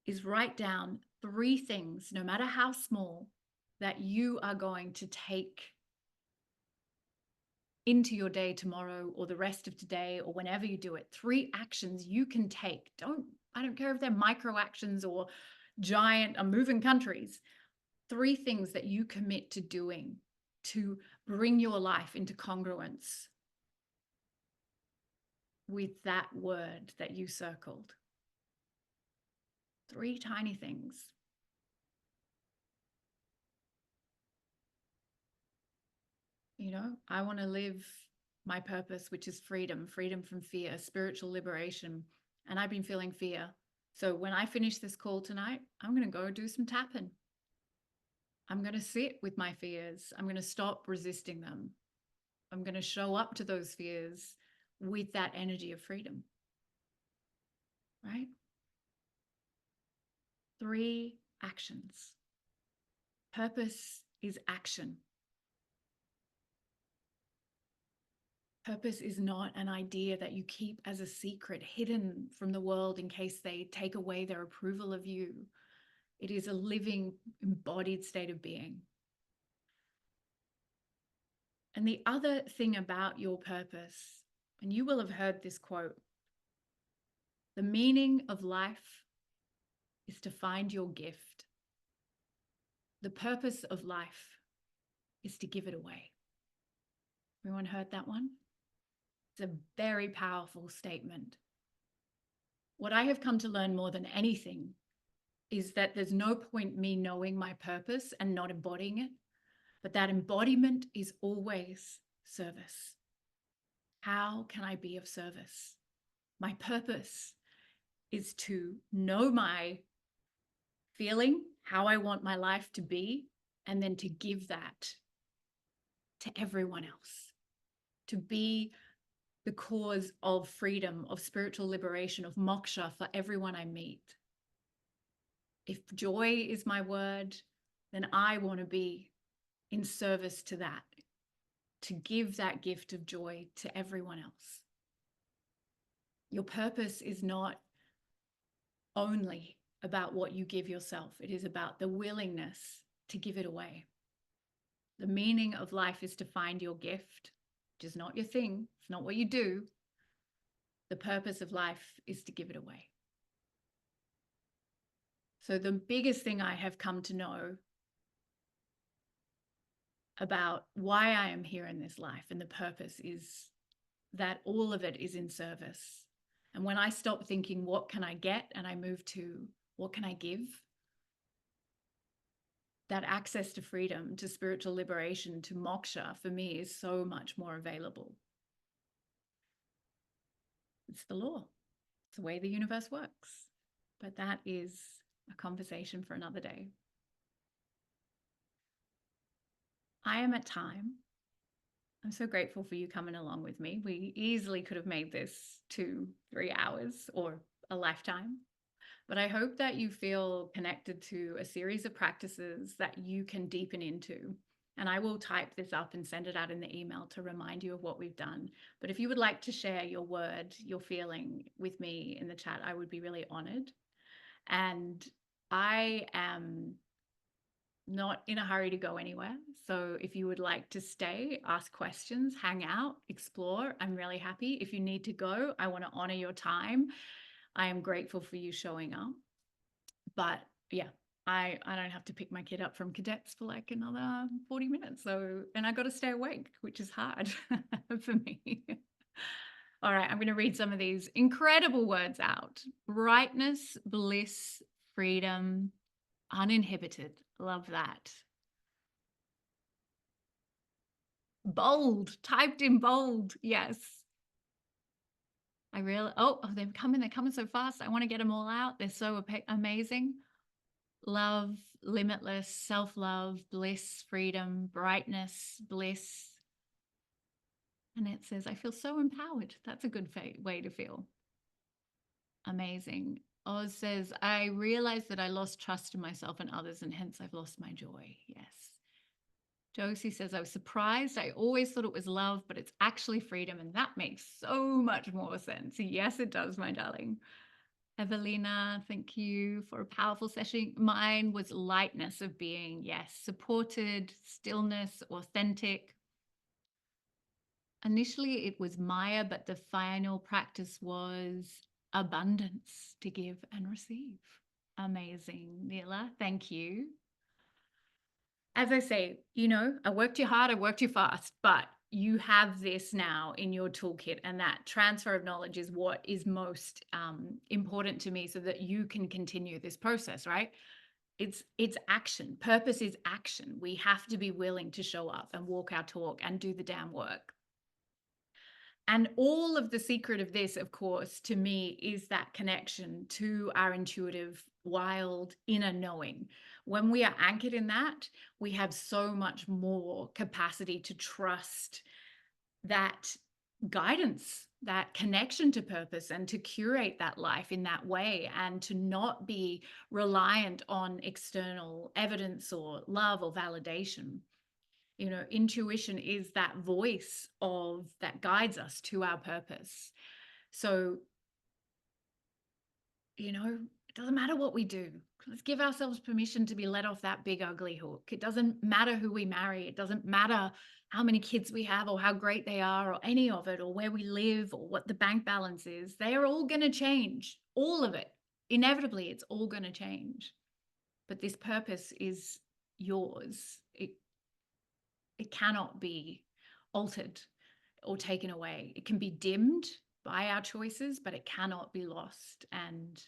is write down 3 things, no matter how small, that you are going to take into your day tomorrow or the rest of today or whenever you do it. 3 actions you can take. I don't care if they're micro actions or giant moving countries. 3 things that you commit to doing to bring your life into congruence with that word that you circled. 3 tiny things. I want to live my purpose, which is freedom, freedom from fear, spiritual liberation. And I've been feeling fear. So when I finish this call tonight, I'm going to go do some tapping. I'm going to sit with my fears. I'm going to stop resisting them. I'm going to show up to those fears with that energy of freedom. Right? 3 actions. Purpose is action. Purpose is not an idea that you keep as a secret, hidden from the world in case they take away their approval of you. It is a living, embodied state of being. And the other thing about your purpose, and you will have heard this quote, the meaning of life is to find your gift. The purpose of life is to give it away. Everyone heard that one? It's a very powerful statement. What I have come to learn more than anything is that there's no point me knowing my purpose and not embodying it, but that embodiment is always service. How can I be of service? My purpose is to know my feeling, how I want my life to be, and then to give that to everyone else, to be the cause of freedom, of spiritual liberation, of moksha for everyone I meet. If joy is my word, then I want to be in service to that, to give that gift of joy to everyone else. Your purpose is not only about what you give yourself, it is about the willingness to give it away. The meaning of life is to find your gift, which is not your thing, it's not what you do. The purpose of life is to give it away. So the biggest thing I have come to know about why I am here in this life and the purpose is that all of it is in service. And when I stop thinking, what can I get? And I move to, what can I give? That access to freedom, to spiritual liberation, to moksha for me is so much more available. It's the law. It's the way the universe works. But that is a conversation for another day. I am at time. I'm so grateful for you coming along with me. We easily could have made this 2-3 hours or a lifetime. But I hope that you feel connected to a series of practices that you can deepen into. And I will type this up and send it out in the email to remind you of what we've done. But if you would like to share your word, your feeling with me in the chat, I would be really honored. And I am not in a hurry to go anywhere. So if you would like to stay, ask questions, hang out, explore, I'm really happy. If you need to go, I want to honor your time. I am grateful for you showing up. But yeah, I don't have to pick my kid up from cadets for like another 40 minutes. So, and I got to stay awake, which is hard for me. All right, I'm going to read some of these incredible words out. Brightness, bliss, freedom, uninhibited. Love that. Bold, typed in bold. Yes. I really, they're coming so fast. I want to get them all out. They're so amazing. Love, limitless, self-love, bliss, freedom, brightness, bliss. And it says, I feel so empowered. That's a good way to feel. Amazing. Oz says, I realized that I lost trust in myself and others, and hence I've lost my joy. Yes. Josie says, I was surprised. I always thought it was love, but it's actually freedom. And that makes so much more sense. Yes, it does, my darling. Evelina, thank you for a powerful session. Mine was lightness of being. Yes, supported, stillness, authentic. Initially, it was Maya, but the final practice was abundance to give and receive. Amazing, Nila. Thank you. As I say, I worked you hard, I worked you fast, but you have this now in your toolkit, and that transfer of knowledge is what is most important to me so that you can continue this process, right? It's action. Purpose is action. We have to be willing to show up and walk our talk and do the damn work. And all of the secret of this, of course, to me, is that connection to our intuitive, wild inner knowing. When we are anchored in that, we have so much more capacity to trust that guidance, that connection to purpose, and to curate that life in that way, and to not be reliant on external evidence or love or validation. Intuition is that voice that guides us to our purpose. So, it doesn't matter what we do. Let's give ourselves permission to be let off that big ugly hook. It doesn't matter who we marry. It doesn't matter how many kids we have or how great they are or any of it or where we live or what the bank balance is. They are all going to change. All of it. Inevitably, it's all going to change. But this purpose is yours. It cannot be altered or taken away. It can be dimmed by our choices, but it cannot be lost. And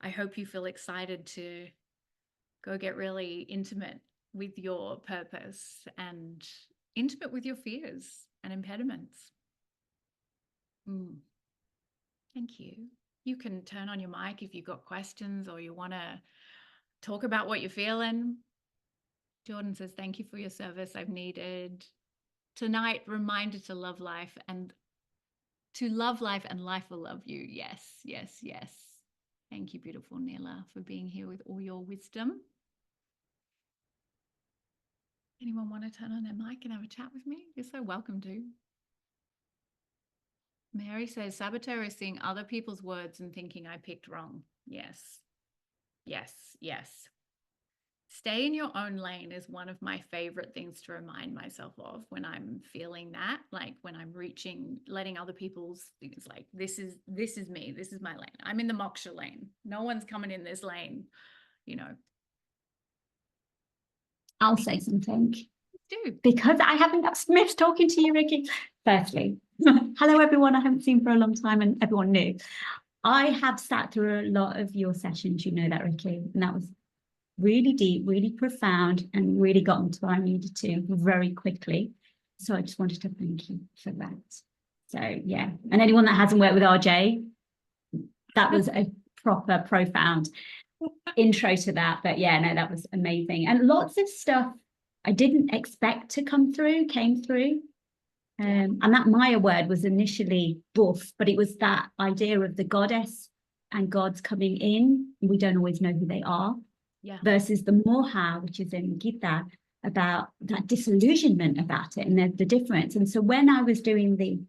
I hope you feel excited to go get really intimate with your purpose and intimate with your fears and impediments. Thank you. You can turn on your mic if you've got questions or you want to talk about what you're feeling. Jordan says, thank you for your service. I've needed tonight reminder to love life and life will love you. Yes, yes, yes. Thank you, beautiful Neela, for being here with all your wisdom. Anyone want to turn on their mic and have a chat with me? You're so welcome to. Mary says, saboteur is seeing other people's words and thinking I picked wrong. Yes, yes, yes. Stay in your own lane is one of my favorite things to remind myself of when I'm feeling that, like when I'm letting other people's things, like this is me, this is my lane. I'm in the moksha lane. No one's coming in this lane, you know. I'll say something. Do. Because I haven't got Smith talking to you, Ricky. Firstly, hello everyone I haven't seen for a long time and everyone new. I have sat through a lot of your sessions, you know that, Ricky, and that was really deep, really profound, and really got me to where I needed to very quickly. So I just wanted to thank you for that. So yeah, and anyone that hasn't worked with RJ, that was a proper profound intro to that. But yeah, no, that was amazing. And lots of stuff I didn't expect to come through, came through. And that Maya word was initially buff, but it was that idea of the goddess and gods coming in. We don't always know who they are. Yeah. Versus the moha, which is in Gita, about that disillusionment about it and the difference. And so when I was doing the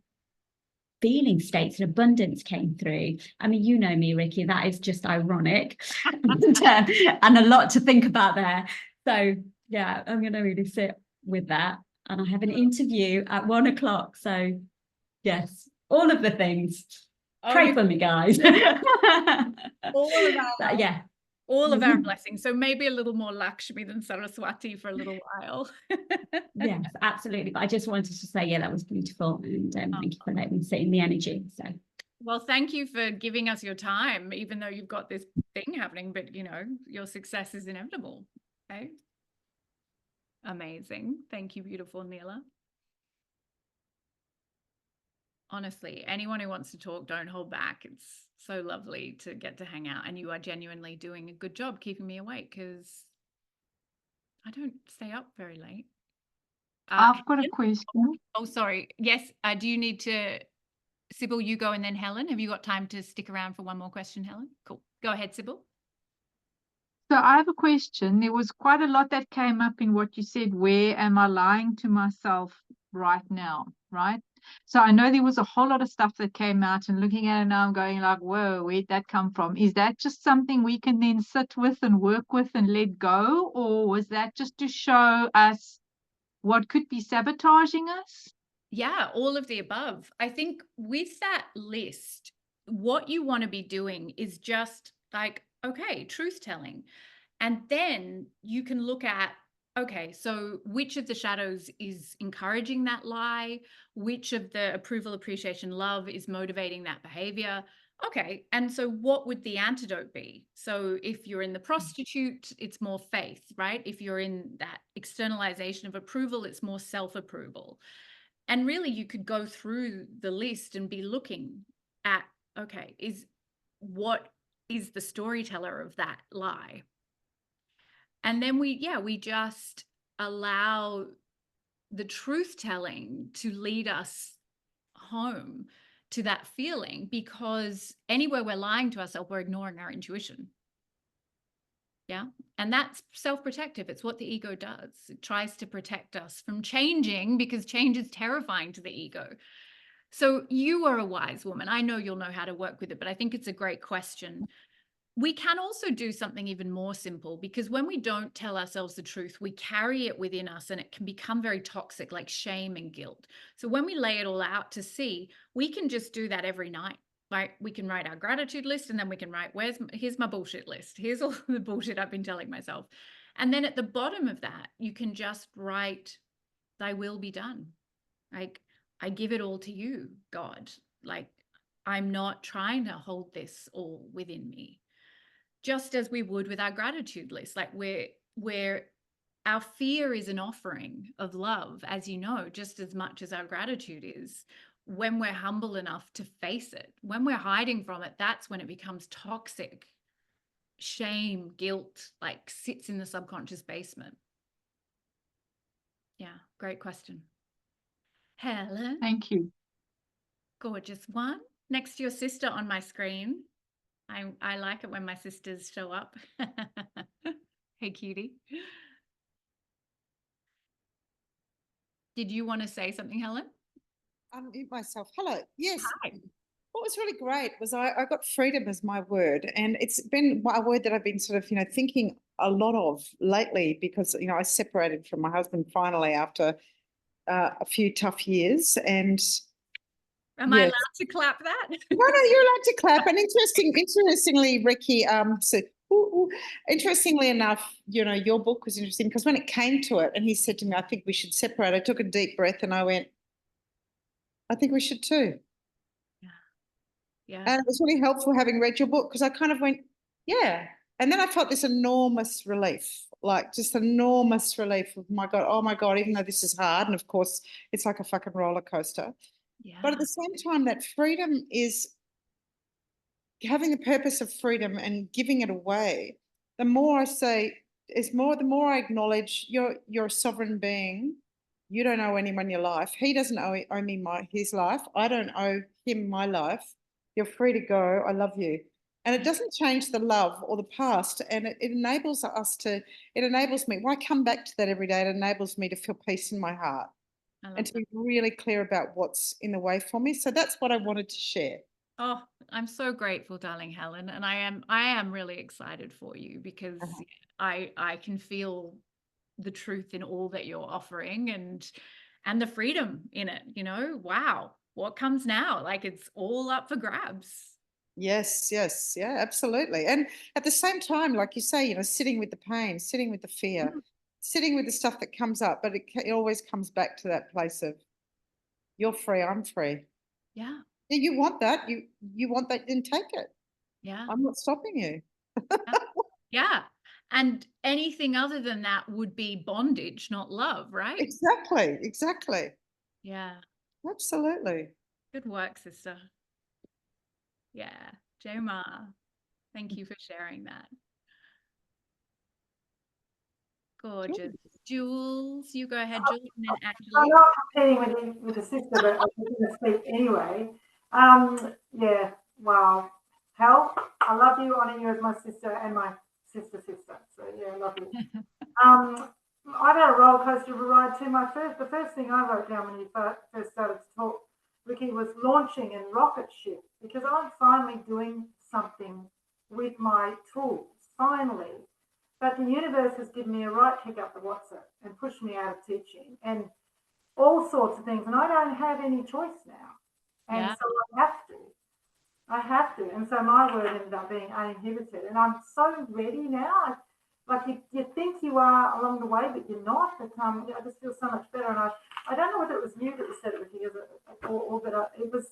feeling states and abundance came through, I mean, you know me, Ricky, that is just ironic and a lot to think about there. So yeah, I'm going to really sit with that. And I have an interview at 1 o'clock. So yes, all of the things. Pray for me, guys. All of our, yeah. All of our blessings. So maybe a little more Lakshmi than Saraswati for a little while. Yes, absolutely. But I just wanted to say, yeah, that was beautiful. And thank you for letting me sit in the energy. So, well, thank you for giving us your time, even though you've got this thing happening, but you know, your success is inevitable. Okay. Amazing. Thank you, beautiful Neela. Honestly, anyone who wants to talk, don't hold back. It's so lovely to get to hang out, and you are genuinely doing a good job keeping me awake because I don't stay up very late. I've got a question. Oh, sorry. Yes. Do you need to, Sybil, you go and then Helen? Have you got time to stick around for one more question, Helen? Cool. Go ahead, Sybil. So I have a question. There was quite a lot that came up in what you said. Where am I lying to myself right now? Right. So I know there was a whole lot of stuff that came out, and looking at it now, I'm going like, whoa, where'd that come from? Is that just something we can then sit with and work with and let go? Or was that just to show us what could be sabotaging us? Yeah, all of the above. I think with that list, what you want to be doing is just like, okay, truth telling. And then you can look at, okay, so which of the shadows is encouraging that lie? Which of the approval, appreciation, love is motivating that behavior? Okay, and so what would the antidote be? So if you're in the prostitute, it's more faith, right? If you're in that externalization of approval, it's more self-approval. And really, you could go through the list and be looking at, okay, what is the storyteller of that lie? And then we just allow the truth telling to lead us home to that feeling, because anywhere we're lying to ourselves, we're ignoring our intuition. Yeah. And that's self-protective. It's what the ego does. It tries to protect us from changing because change is terrifying to the ego. So you are a wise woman. I know you'll know how to work with it, but I think it's a great question. We can also do something even more simple, because when we don't tell ourselves the truth, we carry it within us and it can become very toxic, like shame and guilt. So when we lay it all out to sea, we can just do that every night. Right? We can write our gratitude list, and then we can write, here's my bullshit list. Here's all the bullshit I've been telling myself. And then at the bottom of that, you can just write, thy will be done. Like, I give it all to you, God. Like, I'm not trying to hold this all within me. Just as we would with our gratitude list, like where our fear is an offering of love, as you know, just as much as our gratitude is. When we're humble enough to face it, when we're hiding from it, that's when it becomes toxic. Shame, guilt, like sits in the subconscious basement. Yeah, great question. Helen, Thank you. gorgeous one. Next to your sister on my screen. I like it when my sisters show up. Hey, cutie. Did you want to say something, Helen? Unmute myself. Hello. Yes. Hi. What was really great was I got freedom as my word, and it's been a word that I've been sort of, thinking a lot of lately because, I separated from my husband finally after a few tough years. And Am I yes. allowed to clap that? No, you're allowed to clap. And interestingly, Ricky, interestingly enough, your book was interesting because when it came to it and he said to me, I think we should separate, I took a deep breath and I went, I think we should too. Yeah. And it was really helpful having read your book because I kind of went, yeah. And then I felt this enormous relief, like just enormous relief of oh my God, even though this is hard. And of course, it's like a fucking roller coaster. Yeah. But at the same time, that freedom is having the purpose of freedom and giving it away. The more I say, the more I acknowledge you're a sovereign being. You don't owe anyone your life. He doesn't owe me his life. I don't owe him my life. You're free to go. I love you. And it doesn't change the love or the past. And it enables it enables me. Why come back to that every day? It enables me to feel peace in my heart and to be really clear about what's in the way for me. So that's what I wanted to share. Oh, I'm so grateful, darling Helen. And I am really excited for you because I can feel the truth in all that you're offering and the freedom in it, wow, what comes now? Like it's all up for grabs. Yes, yeah, absolutely. And at the same time, like you say, sitting with the pain, sitting with the fear, sitting with the stuff that comes up, but it always comes back to that place of you're free, I'm free. Yeah. Yeah, you want that, you want that, then take it. Yeah. I'm not stopping you. Yeah. And anything other than that would be bondage, not love, right? Exactly. Yeah. Absolutely. Good work, sister. Yeah. Joma, thank you for sharing that. Gorgeous. Jules, you go ahead, Jules, and then I'm Angelique. not competing with the sister, but I'm going to speak anyway. Yeah, wow. Hel, I love you, honor you as my sister and my sister. So yeah, I love you. I've had a roller coaster of a ride too. The first thing I wrote down when you first started to talk, Ricky, was launching and rocket ship, because I'm finally doing something with my tools, finally. But the universe has given me a right kick up the WhatsApp and pushed me out of teaching and all sorts of things. And I don't have any choice now. And so I have to. And so my word ended up being uninhibited. And I'm so ready now. Like you think you are along the way, but you're not. But I just feel so much better. And I don't know whether it was you that said it with you, but it was,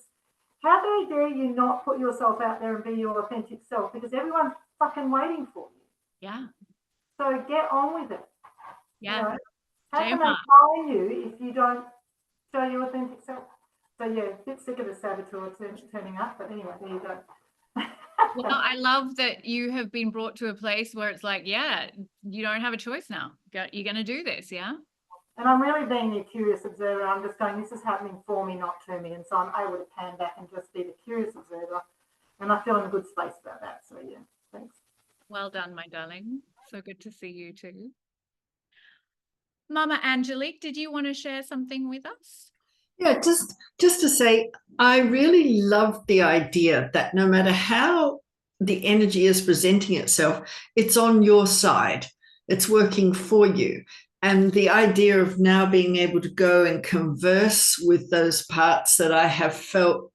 how dare you not put yourself out there and be your authentic self? Because everyone's fucking waiting for you. Yeah. So get on with it. Yeah. How can they find you if you don't show your authentic self? So yeah, a bit sick of the saboteur turning up, but anyway, there you go. Well, I love that you have been brought to a place where it's like, yeah, you don't have a choice now. You're going to do this, yeah? And I'm really being a curious observer. I'm just going, this is happening for me, not to me. And so I'm able to pan back and just be the curious observer. And I feel in a good space about that. So yeah, thanks. Well done, my darling. So good to see you too. Mama Angelique, did you want to share something with us? Yeah, just to say, I really love the idea that no matter how the energy is presenting itself, it's on your side. It's working for you. And the idea of now being able to go and converse with those parts that I have felt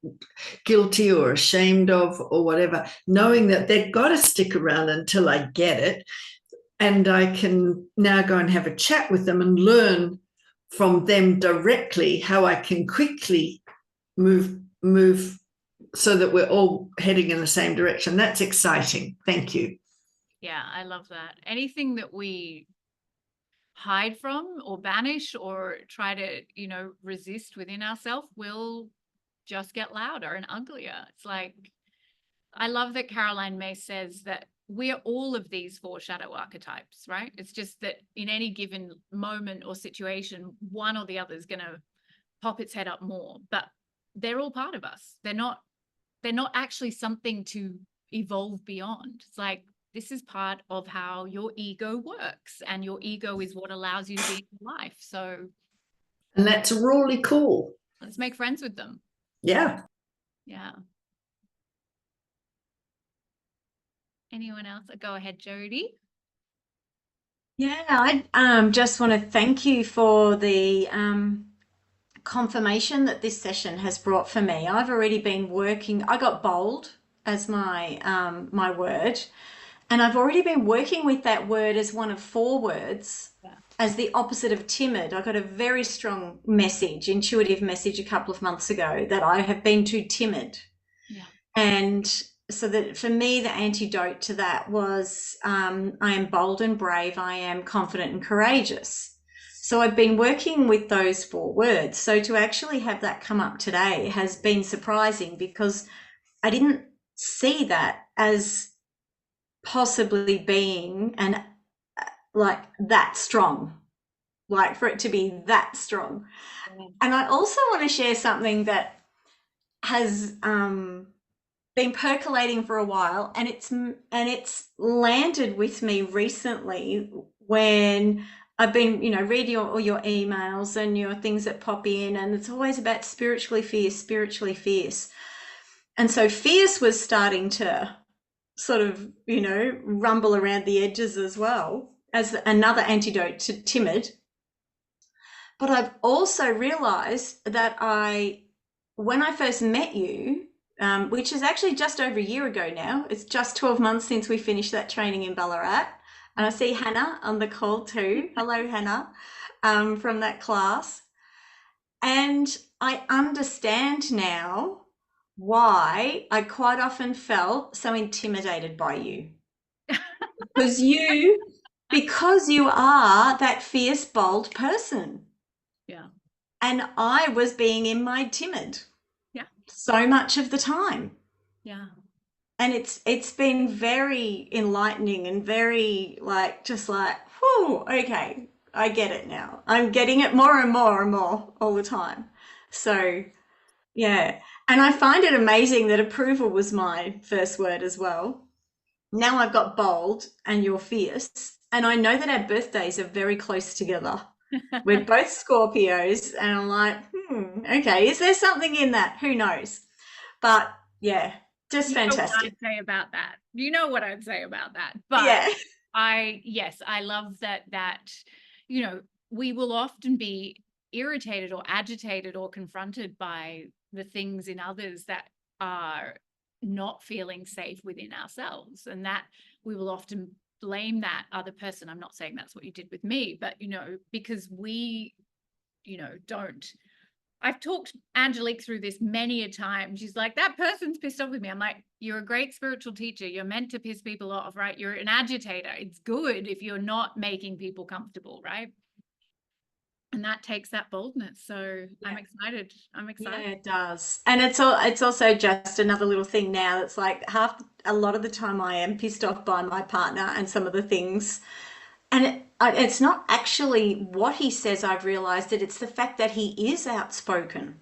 guilty or ashamed of or whatever, knowing that they've got to stick around until I get it. And I can now go and have a chat with them and learn from them directly how I can quickly move so that we're all heading in the same direction. That's exciting. Thank you. Yeah, I love that. Anything that we hide from or banish or try to, resist within ourselves will just get louder and uglier. It's like, I love that Caroline May says that we're all of these 4 shadow archetypes, right? It's just that in any given moment or situation, one or the other is going to pop its head up more, but they're all part of us. They're not actually something to evolve beyond. It's like, this is part of how your ego works, and your ego is what allows you to be in life. So, and that's really cool. let's make friends with them. Yeah. Yeah. Anyone else? Go ahead, Jody. Yeah, I just want to thank you for the confirmation that this session has brought for me. I've already been working. I got bold as my my word, and I've already been working with that word as one of 4 words, as the opposite of timid. I got a very strong message, intuitive message a couple of months ago that I have been too timid. Yeah. And so that for me, the antidote to that was I am bold and brave. I am confident and courageous. So I've been working with those 4 words. So to actually have that come up today has been surprising, because I didn't see that as possibly being like that strong, like for it to be that strong. And I also want to share something that has been percolating for a while, and it's landed with me recently when I've been, reading all your emails and your things that pop in, and it's always about spiritually fierce. And so fierce was starting to sort of, rumble around the edges as well as another antidote to timid. But I've also realized that when I first met you, which is actually just over a year ago now, it's just 12 months since we finished that training in Ballarat. And I see Hannah on the call too. Hello, Hannah, from that class. And I understand now why I quite often felt so intimidated by you. Because you are that fierce, bold person. Yeah. And I was being in my timid. Yeah. So much of the time. Yeah. And it's been very enlightening and very whew, okay, I get it now. I'm getting it more and more and more all the time. So yeah. And I find it amazing that approval was my first word as well. Now I've got bold and you're fierce. And I know that our birthdays are very close together. We're both Scorpios, and I'm like, okay, is there something in that? Who knows? But yeah, just fantastic. You know what I'd say about that. But yeah. I love that, we will often be irritated or agitated or confronted by the things in others that are not feeling safe within ourselves, and that we will often blame that other person. I'm not saying that's what you did with me, but because we don't. I've talked Angelique through this many a time. She's like, that person's pissed off with me. I'm like, you're a great spiritual teacher. You're meant to piss people off, right? You're an agitator. It's good if you're not making people comfortable, right? And that takes that boldness. So yeah. I'm excited. Yeah, it does. And it's also just another little thing now. It's like a lot of the time I am pissed off by my partner and some of the things. And it's not actually what he says, I've realized that it's the fact that he is outspoken,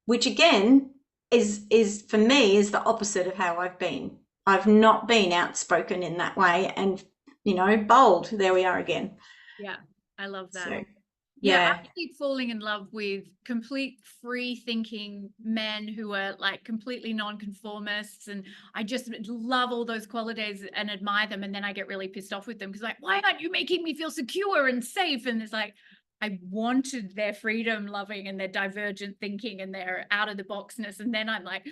which again is for me is the opposite of how I've been. I've not been outspoken in that way, and bold. There we are again. Yeah, I love that. So, yeah, I keep falling in love with complete free thinking men who are like completely non-conformists, and I just love all those qualities and admire them. And then I get really pissed off with them because like, why aren't you making me feel secure and safe? And it's like, I wanted their freedom loving and their divergent thinking and their out of the boxness, and then I'm like,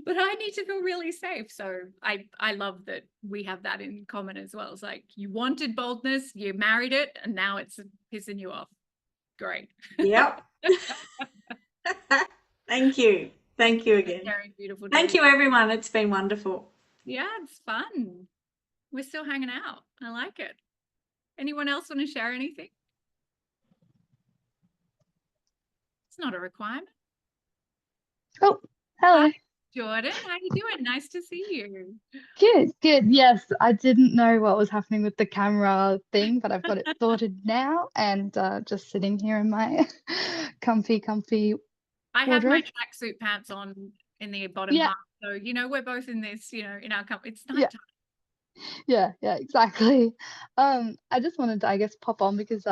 but I need to feel really safe. So I love that we have that in common as well. It's like, you wanted boldness, you married it, and now it's pissing you off. Great. Yep. Thank you again. Very beautiful. Thank you, everyone. It's been wonderful. Yeah, it's fun. We're still hanging out. I like it. Anyone else want to share anything? It's not a requirement. Oh, hello. Jordan, how you doing? Nice to see you. Good, good. Yes, I didn't know what was happening with the camera thing, but I've got it sorted now, and just sitting here in my comfy I have my wardrobe. tracksuit pants on in the bottom Yeah, half. So, we're both in this, in our company. It's yeah, nighttime. yeah, exactly. I just wanted to, I guess, pop on because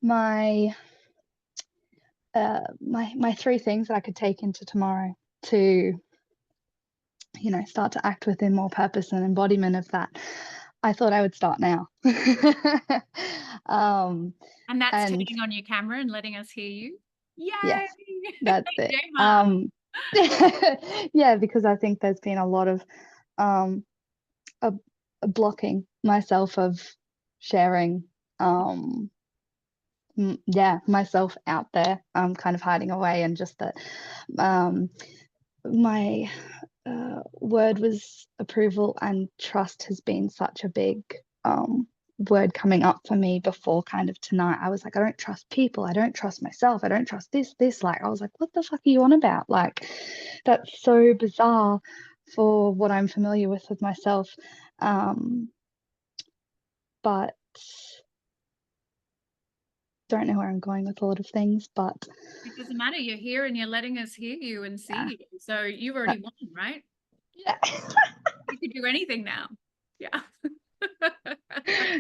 my my three things that I could take into tomorrow to start to act within more purpose and embodiment of that. I thought I would start now. And that's And turning on your camera and letting us hear you. Yay! yes, that's it. J-Mark. Yeah, because I think there's been a lot of a blocking myself of sharing myself out there, kind of hiding away, and just that my word was approval, and trust has been such a big word coming up for me before kind of tonight. I was like, I don't trust people, I don't trust myself, I don't trust this. Like, I was like, what the fuck are you on about? Like, that's so bizarre for what I'm familiar with myself. But don't know where I'm going with a lot of things, but It doesn't matter. You're here and you're letting us hear you and see yeah, you. So you've already won, right? yeah. You could do anything now. Yeah.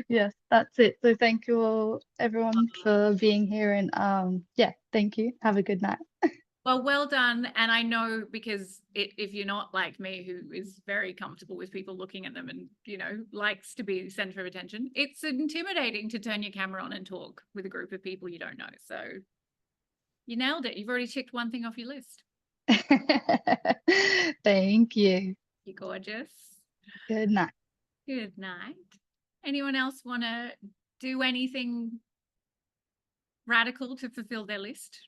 Yes, that's it. So thank you all, everyone, for being here, and yeah, thank you. Have a good night. Well done. And I know, because if you're not like me, who is very comfortable with people looking at them and, likes to be the center of attention, it's intimidating to turn your camera on and talk with a group of people you don't know. So you nailed it. You've already ticked one thing off your list. Thank you. You're gorgeous. Good night. Good night. Anyone else want to do anything radical to fulfill their list?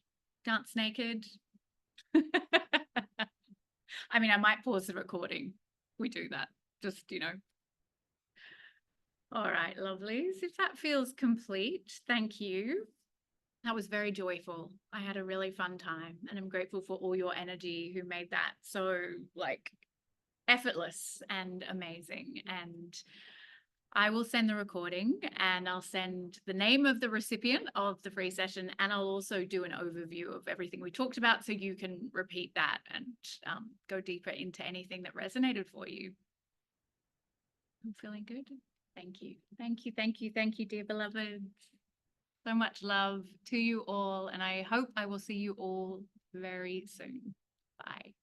Dance naked? I mean, I might pause the recording. We do that. Just, All right, lovelies. If that feels complete, thank you. That was very joyful. I had a really fun time, and I'm grateful for all your energy who made that so effortless and amazing. And I will send the recording, and I'll send the name of the recipient of the free session, and I'll also do an overview of everything we talked about so you can repeat that and go deeper into anything that resonated for you. I'm feeling good. Thank you. Thank you. Thank you. Thank you, dear beloveds. So much love to you all, and I hope I will see you all very soon. Bye.